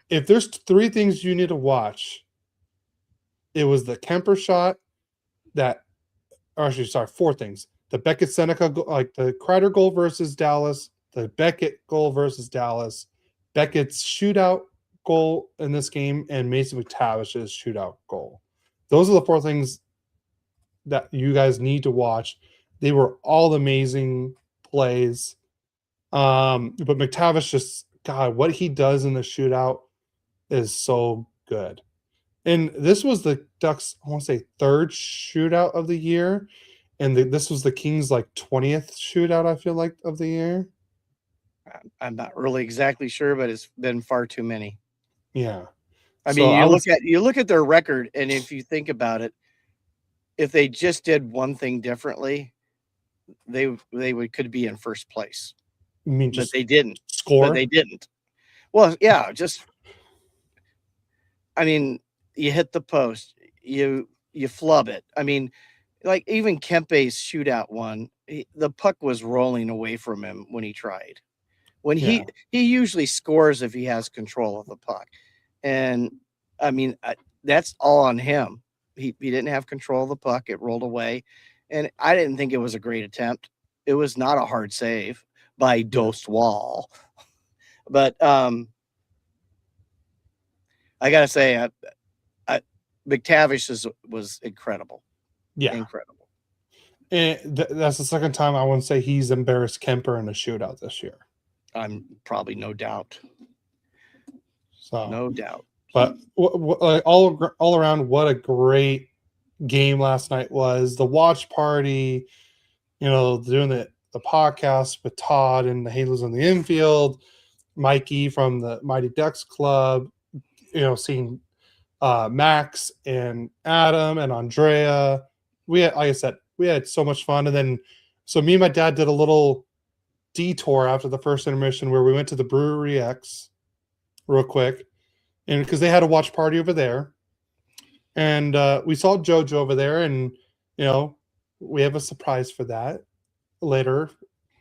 if there's 3 things you need to watch, it was the Kemper shot, that, or actually, sorry, 4 things: the Beckett Seneca, like the Kreider goal versus Dallas, the Beckett goal versus Dallas, Beckett's shootout goal in this game, and Mason McTavish's shootout goal. Those are the 4 things that you guys need to watch. They were all amazing plays. But McTavish just, God, what he does in the shootout is so good. And this was the Ducks, I want to say, 3rd shootout of the year. And this was the Kings' like 20th shootout, I feel like, of the year. I'm not really exactly sure, but it's been far too many. Yeah. I mean, you look at their record, and if you think about it, if they just did one thing differently, they could be in first place. I mean, But they didn't. Score. But they didn't. Well, yeah, just I mean, you hit the post, you flub it. I mean, like even Kempe's shootout one, the puck was rolling away from him when he tried. When he usually scores if he has control of the puck, and I mean that's all on him. He didn't have control of the puck; it rolled away, and I didn't think it was a great attempt. It was not a hard save by Dost Wall, but I gotta say, McTavish was incredible. Yeah, incredible. And that's the second time I want to say he's embarrassed Kemper in a shootout this year. I'm probably no doubt. So no doubt. But all around, what a great game last night was. The watch party, doing the podcast with Todd and the Halos on the infield, Mikey from the Mighty Ducks Club, seeing Max and Adam and Andrea. We had, like I said, we had so much fun. And then, so me and my dad did a little detour after the first intermission where we went to the Brewery X real quick, and because they had a watch party over there, and we saw JoJo over there, and we have a surprise for that later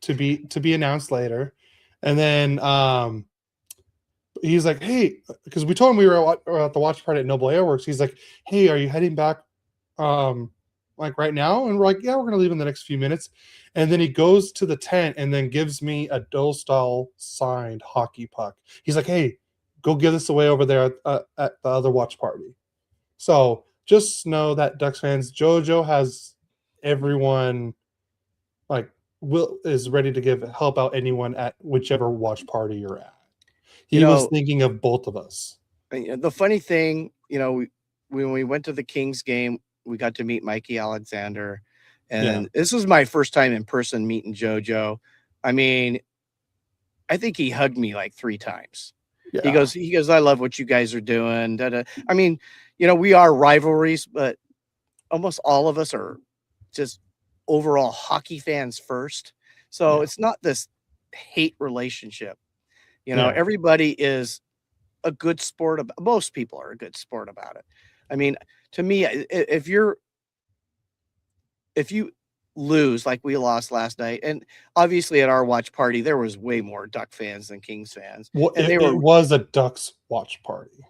to be announced later. And then he's like, hey, because we told him we were at the watch party at Noble Airworks. He's like, hey, are you heading back like right now? And we're like, yeah, we're gonna leave in the next few minutes. And then he goes to the tent and then gives me a Dostal signed hockey puck. He's like, hey, go give this away over there at the other watch party. So just know that, Ducks fans, JoJo has everyone is ready to help out anyone at whichever watch party you're at. He was thinking of both of us. The funny thing, when we went to the Kings game, we got to meet Mikey Alexander, and this was my first time in person meeting JoJo. I mean, I think he hugged me like 3 times. Yeah. He goes, I love what you guys are doing. Da-da. I mean, we are rivalries, but almost all of us are just overall hockey fans first. So it's not this hate relationship. Everybody is a good sport. Most people are a good sport about it. I mean, to me, if you lose like we lost last night, and obviously at our watch party there was way more Duck fans than Kings fans. Well, and it was a Ducks watch party.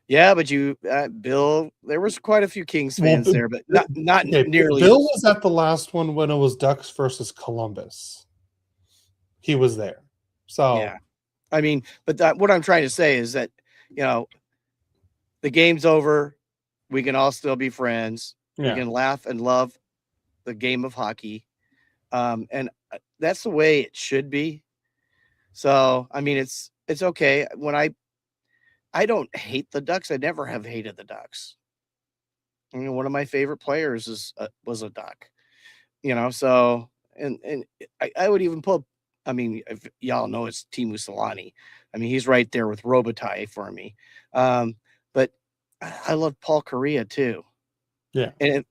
Yeah, but Bill, there was quite a few Kings fans there, but not nearly. Bill was at the last one when it was Ducks versus Columbus. He was there. So yeah, I mean, but what I'm trying to say is that the game's over. We can all still be friends. We can laugh and love the game of hockey, and that's the way it should be. So I mean, it's okay. When I don't hate the Ducks. I never have hated the Ducks. One of my favorite players was a Duck. So and I would even pull. I mean, if y'all know it's Teemu Selanne. I mean, he's right there with Robitaille for me. But I love Paul Correa too. Yeah. And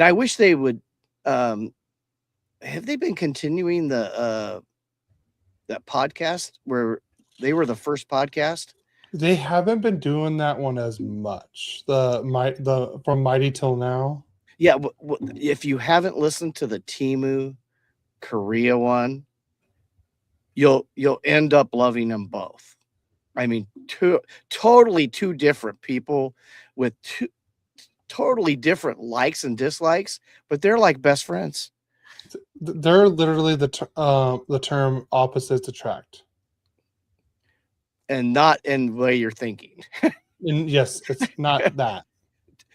I wish they would. Have they been continuing the that podcast where they were the first podcast? They haven't been doing that one as much. The from Mighty Till Now. Yeah, if you haven't listened to the Timu Korea one, you'll end up loving them both. I mean, totally two different people with two totally different likes and dislikes, but they're like best friends. They're literally the term opposites attract. And not in the way you're thinking. And yes, it's not that.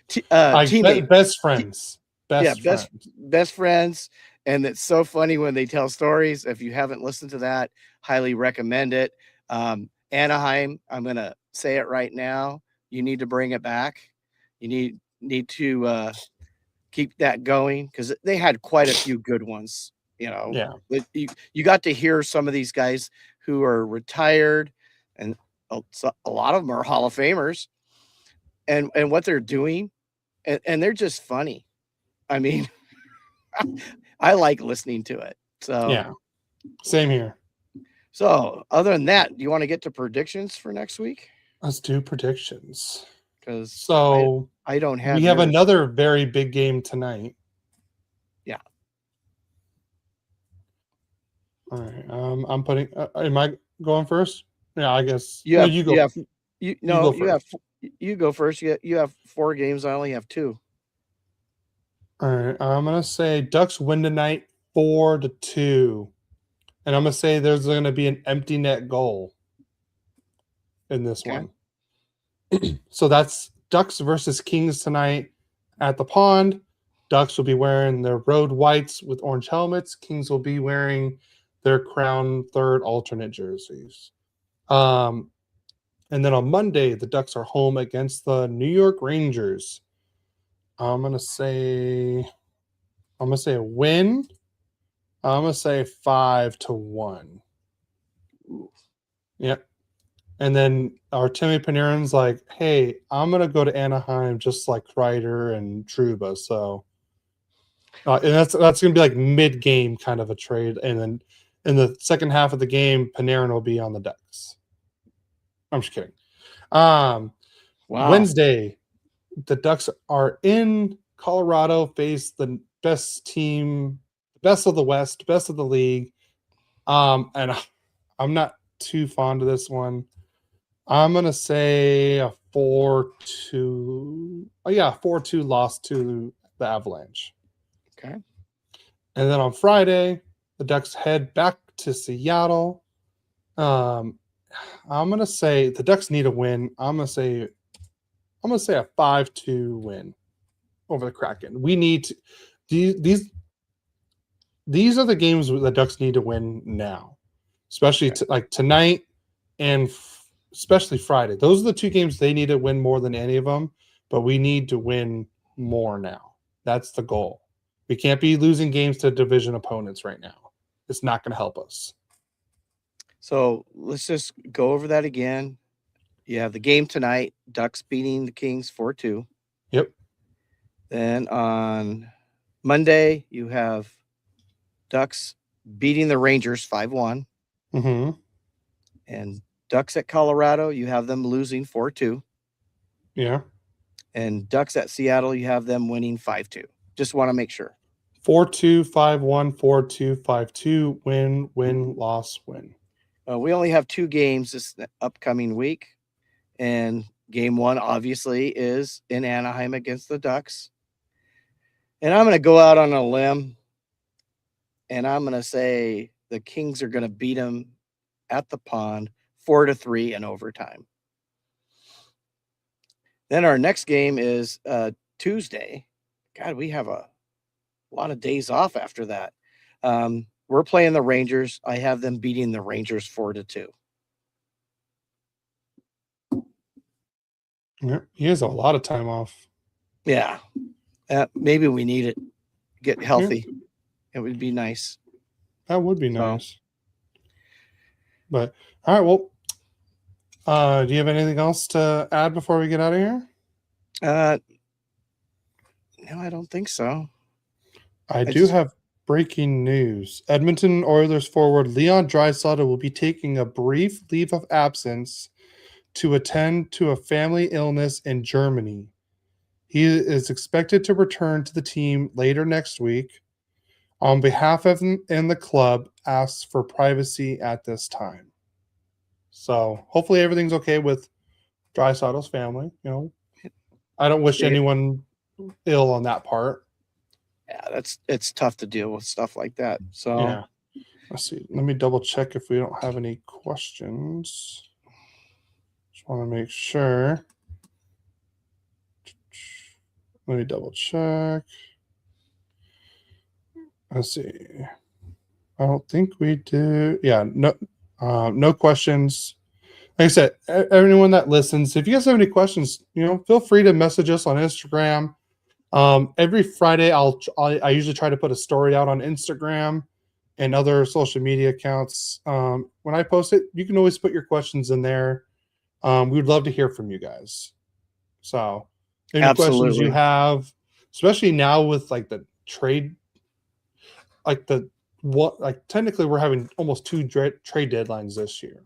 Teammate. Best friends. Best friends. And it's so funny when they tell stories. If you haven't listened to that, highly recommend it. Anaheim, I'm going to say it right now. You need to bring it back. You need to keep that going because they had quite a few good ones. Yeah. You got to hear some of these guys who are retired, and a lot of them are Hall of Famers, and what they're doing, and they're just funny. I mean, I like listening to it. So yeah, same here. So other than that, do you want to get to predictions for next week? Let's do predictions. Because I don't have. We have another very big game tonight. Yeah. All right. I'm putting. Am I going first? Yeah, I guess. You have. You go. You go first. You have 4 games. I only have 2. All right. I'm gonna say Ducks win tonight 4-2, and I'm gonna say there's gonna be an empty net goal in this one. So that's Ducks versus Kings tonight at the Pond. Ducks will be wearing their road whites with orange helmets. Kings will be wearing their Crown third alternate jerseys. And then on Monday, the Ducks are home against the New York Rangers. I'm gonna say a win. I'm gonna say 5-1. Yep. And then our Timmy Panarin's like, hey, I'm going to go to Anaheim just like Kreider and Trouba. So, and that's going to be like mid-game kind of a trade. And then in the second half of the game, Panarin will be on the Ducks. I'm just kidding. Wow. Wednesday, the Ducks are in Colorado, face the best team, best of the West, best of the league. And I'm not too fond of this one. I'm going to say a 4-2. Oh, yeah, 4-2 loss to the Avalanche. Okay. And then on Friday, the Ducks head back to Seattle. I'm going to say the Ducks need a win. I'm going to say a 5-2 win over the Kraken. We need to, these are the games the Ducks need to win now, especially like tonight and especially Friday. Those are the 2 games they need to win more than any of them, but we need to win more now. That's the goal. We can't be losing games to division opponents right now. It's not going to help us. So let's just go over that again. You have the game tonight, Ducks beating the Kings 4-2. Yep. Then on Monday, you have Ducks beating the Rangers 5-1. Mm-hmm. And Ducks at Colorado, you have them losing 4-2. Yeah. And Ducks at Seattle, you have them winning 5-2. Just want to make sure. 4-2, 5-1, 4-2, 5-2, win, loss, win. We only have 2 games this upcoming week. And game 1, obviously, is in Anaheim against the Ducks. And I'm going to go out on a limb. And I'm going to say the Kings are going to beat them at the Pond 4-3 in overtime. Then our next game is Tuesday. God, we have a lot of days off after that. We're playing the Rangers. I have them beating the Rangers 4-2. Yeah, he has a lot of time off. Yeah. Maybe we need it. Get healthy. Yeah. It would be nice. That would be nice. But all right, well, do you have anything else to add before we get out of here? No, I don't think so. I I do just have breaking news. Edmonton Oilers forward Leon Draisaitl will be taking a brief leave of absence to attend to a family illness in Germany. He is expected to return to the team later next week. On behalf of him and the club, asks for privacy at this time. So hopefully everything's okay with Draisaitl's family. I don't wish see. anyone ill on that part. Yeah, it's tough to deal with stuff like that. So Yeah. Let's see. Let me double check if we don't have any questions. Just want to make sure. Let me double check. Let's see. I don't think we do. Yeah, no questions. Like I said, everyone that listens, if you guys have any questions, feel free to message us on Instagram. Every Friday, I usually try to put a story out on Instagram and other social media accounts. When I post it, you can always put your questions in there. We would love to hear from you guys. So, any questions you absolutely. have, especially now with like the trade, technically we're having almost two trade deadlines this year.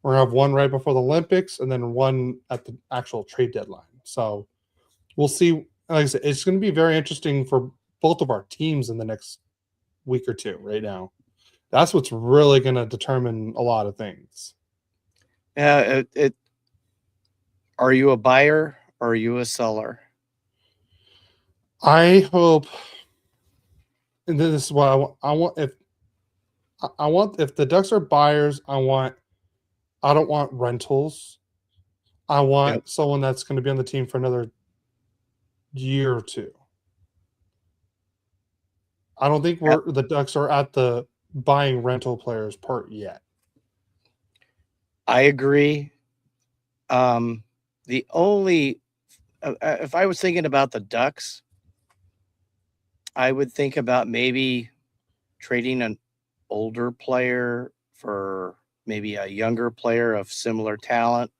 We're gonna have one right before the Olympics and then one at the actual trade deadline. So we'll see. Like I said, it's going to be very interesting for both of our teams in the next week or two. Right now, that's what's really going to determine a lot of things. Yeah, are you a buyer or are you a seller? I hope, and this is what I want. If the Ducks are buyers, I don't want rentals. I Yep. want someone that's going to be on the team for another year or two. I don't think the Ducks are at the buying rental players part yet. I agree. The only if I was thinking about the Ducks, I would think about maybe trading an older player for maybe a younger player of similar talent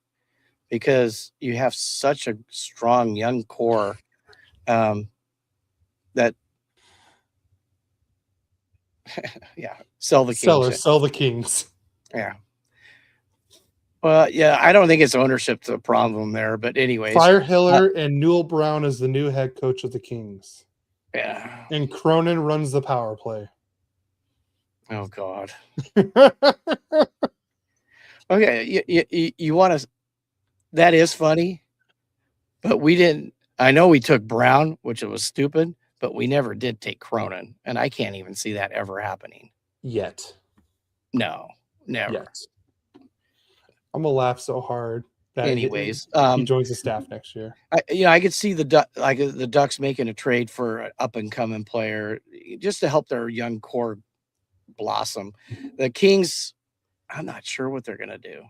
because you have such a strong young core that yeah, sell the Kings. Sell the Kings. Yeah. Well, yeah, I don't think it's ownership's a problem there, but anyways, Fire Hiller and Newell Brown as the new head coach of the Kings. yeah. And Cronin runs the power play. Oh God. Okay, you want to? That is funny, but we didn't. I know we took Brown, which was stupid, but we never did take Cronin, and I can't even see that ever happening. Yet. No, never. Yet. I'm gonna laugh so hard that Anyways, he joins the staff next year. I could see the Ducks making a trade for an up and coming player just to help their young core blossom. The Kings, I'm not sure what they're gonna do.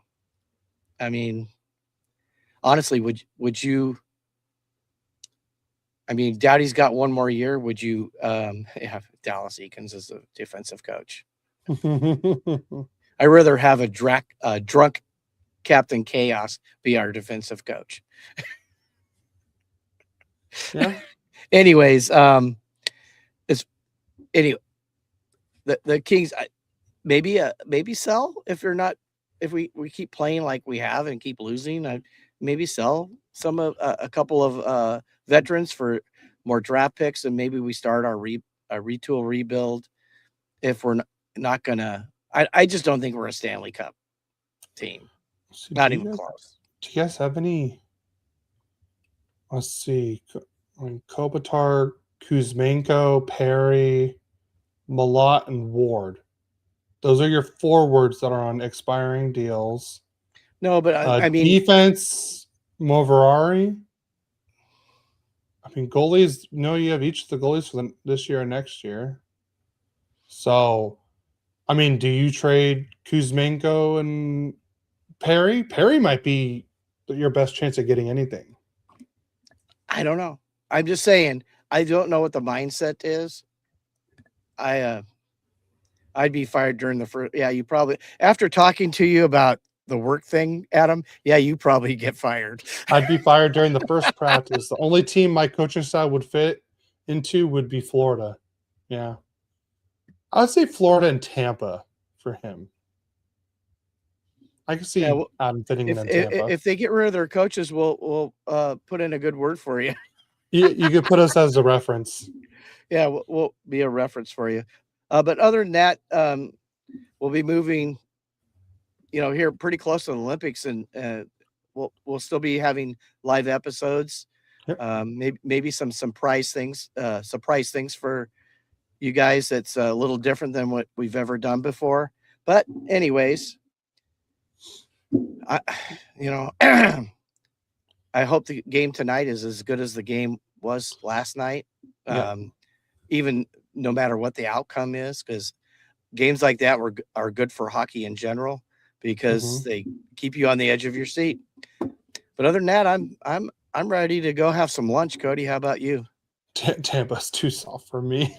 I mean, honestly, would you? I mean, Dowdy's got one more year. Would you have Dallas Eakins as a defensive coach? I'd rather have a drunk Captain Chaos be our defensive coach. Yeah. Anyways, it's anyway. The Kings maybe sell if you're not if we keep playing like we have and keep losing. Maybe sell some of a couple of veterans for more draft picks, and maybe we start our retool rebuild. If we're not gonna, I just don't think we're a Stanley Cup team. So Not even close. Do you guys have any? Let's see. Kopitar, Kuzmenko, Perry, Malott, and Ward. Those are your forwards that are on expiring deals. No, but I mean defense, Moverari. I mean goalies. No, you have each of the goalies for this year and next year. So, I mean, do you trade Kuzmenko and Perry? Perry might be your best chance of getting anything. I don't know. I'm just saying. I don't know what the mindset is. I'd be fired during the first. Yeah, you probably after talking to you about the work thing, Adam, yeah, you probably get fired. I'd be fired during the first practice. The only team my coaching style would fit into would be Florida. Yeah. I'd say Florida and Tampa for him. I can see Yeah, well, Adam fitting in Tampa. if they get rid of their coaches, we'll put in a good word for you. You could put us as a reference. Yeah, we'll be a reference for you. But other than that, we'll be moving, here pretty close to the Olympics, and we'll still be having live episodes. Yep. Maybe some surprise things for you guys. That's a little different than what we've ever done before. But anyways, I I hope the game tonight is as good as the game was last night. Yeah. Even no matter what the outcome is, because games like that are good for hockey in general, because they keep you on the edge of your seat. But other than that, I'm ready to go have some lunch. Cody, how about you? Tampa's too soft for me.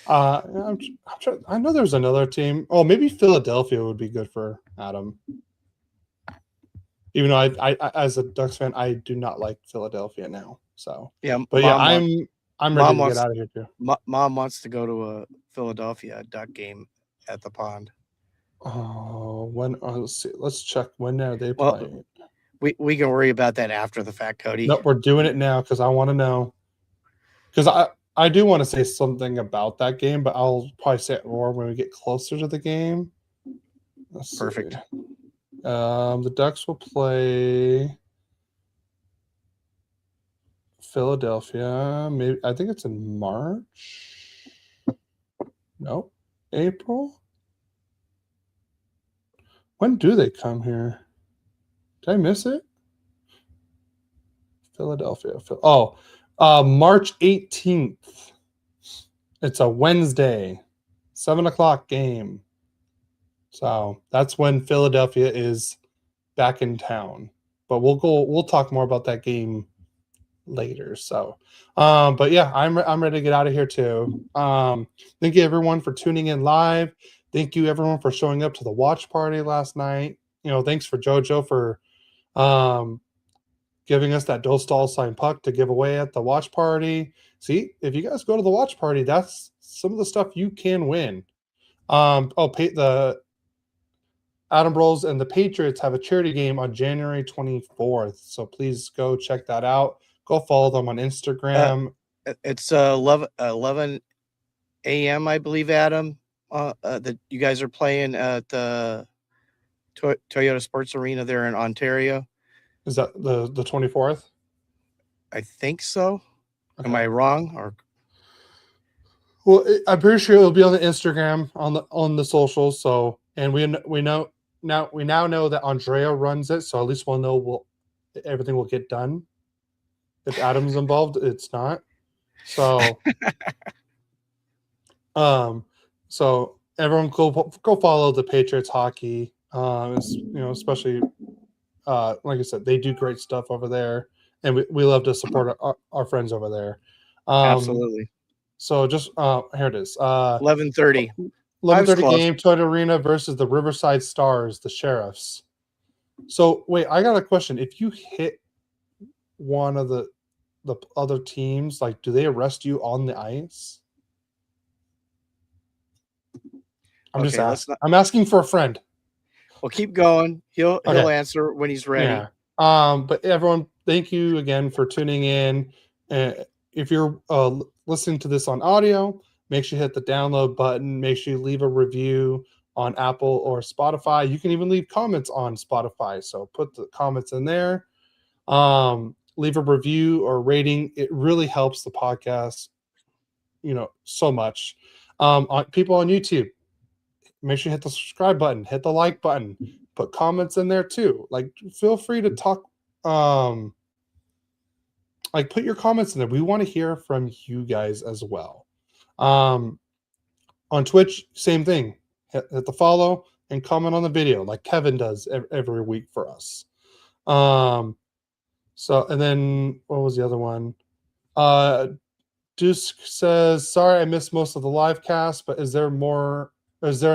I'm trying, I know there's another team. Oh, maybe Philadelphia would be good for Adam. Even though I as a Ducks fan, I do not like Philadelphia now. So yeah, but yeah, I'm ready to get out of here too. Mom wants to go to a Philadelphia Duck game at the pond. Oh, let's see. Let's check. When are they playing? We can worry about that after the fact, Cody. Nope, we're doing it now because I want to know. Because I do want to say something about that game, but I'll probably say it more when we get closer to the game. Perfect. See. The Ducks will play Philadelphia. Maybe I think it's in March. No, April. When do they come here? Did I miss it? Philadelphia. March 18th. It's a Wednesday, 7:00 game. So that's when Philadelphia is back in town. But we'll talk more about that game later. So but yeah, I'm ready to get out of here too. Thank you everyone for tuning in live. Thank you everyone for showing up to the watch party last night. Thanks for JoJo for giving us that Dostal signed puck to give away at the watch party. See, if you guys go to the watch party, that's some of the stuff you can win. The Adam Bros and the Patriots have a charity game on January 24th. So please go check that out. Go follow them on Instagram. It's 11 a.m., I believe, Adam, that you guys are playing at the Toyota Sports Arena there in Ontario. Is that the 24th? I think so. Okay. Am I wrong? Or well, I'm pretty sure it'll be on the Instagram, on the socials. So, and we now know that Andrea runs it, so at least we'll know everything will get done. If Adam's involved, it's not. So, so everyone go follow the Patriots hockey. Especially like I said, they do great stuff over there, and we love to support our friends over there. Absolutely. So just here it is. 11:30. 11:30 game, Toyota Arena versus the Riverside Stars, the Sheriffs. So wait, I got a question. If you hit one of the other teams, like, do they arrest you on the ice? I'm just asking. I'm asking for a friend. Well, keep going. He'll answer when he's ready. Yeah. But everyone, thank you again for tuning in. If you're listening to this on audio, make sure you hit the download button. Make sure you leave a review on Apple or Spotify. You can even leave comments on Spotify. So put the comments in there. Leave a review or rating. It really helps the podcast, so much. People on YouTube, make sure you hit the subscribe button, hit the like button, put comments in there too. Like, feel free to talk. Put your comments in there. We want to hear from you guys as well. On Twitch, same thing. Hit the follow and comment on the video like Kevin does every week for us. So, and then what was the other one? Dusk says, sorry, I missed most of the live cast, but is there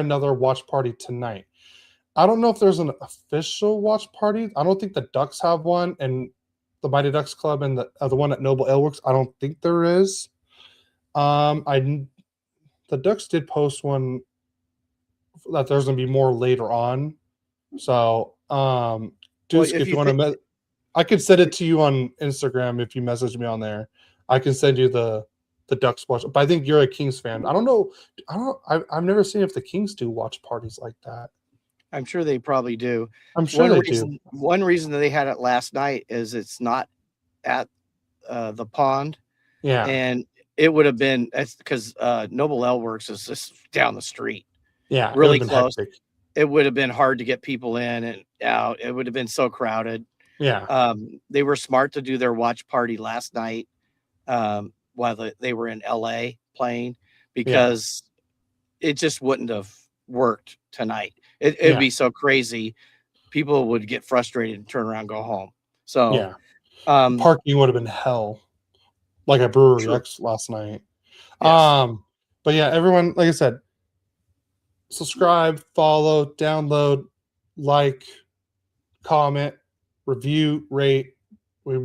another watch party tonight? I don't know if there's an official watch party. I don't think the Ducks have one, and the Mighty Ducks Club and the one at Noble Ale Works. I don't think there is. The Ducks did post one that there's gonna be more later on. So, Dusk, if you want to, I could send it to you on Instagram if you message me on there. I can send you the Ducks watch. But I think you're a Kings fan. I don't know. I've never seen if the Kings do watch parties like that. I'm sure they probably do. I'm sure they do. One reason that they had it last night is it's not at the pond. Yeah. And it would have been, that's because Noble Ale Works is just down the street. Yeah. Really close. Hectic. It would have been hard to get people in and out. It would have been so crowded. Yeah. They were smart to do their watch party last night while they were in LA playing, because it just wouldn't have worked tonight. It'd be so crazy. People would get frustrated and turn around and go home. So parking would have been hell, like a Brewery X last night. Yes. But yeah, everyone, like I said, subscribe, follow, download, like, comment, review, rate. We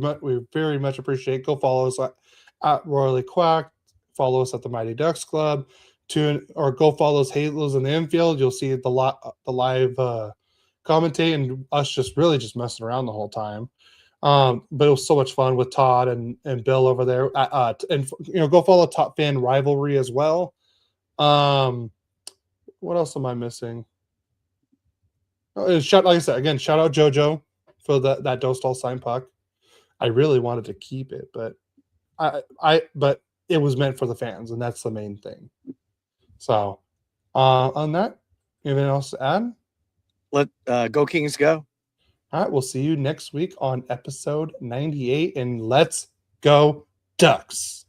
very much appreciate it. Go follow us at Royally Quacked. Follow us at the Mighty Ducks Club. Or go follow us Halos in the infield. You'll see the live commentate and us just messing around the whole time. But it was so much fun with Todd and Bill over there. And go follow Top Fan Rivalry as well. What else am I missing? Like I said again, shout out JoJo for that Dostal sign puck. I really wanted to keep it, but but it was meant for the fans, and that's the main thing. So, on that, anything else to add? Let go Kings go. All right, we'll see you next week on episode 98, and let's go Ducks.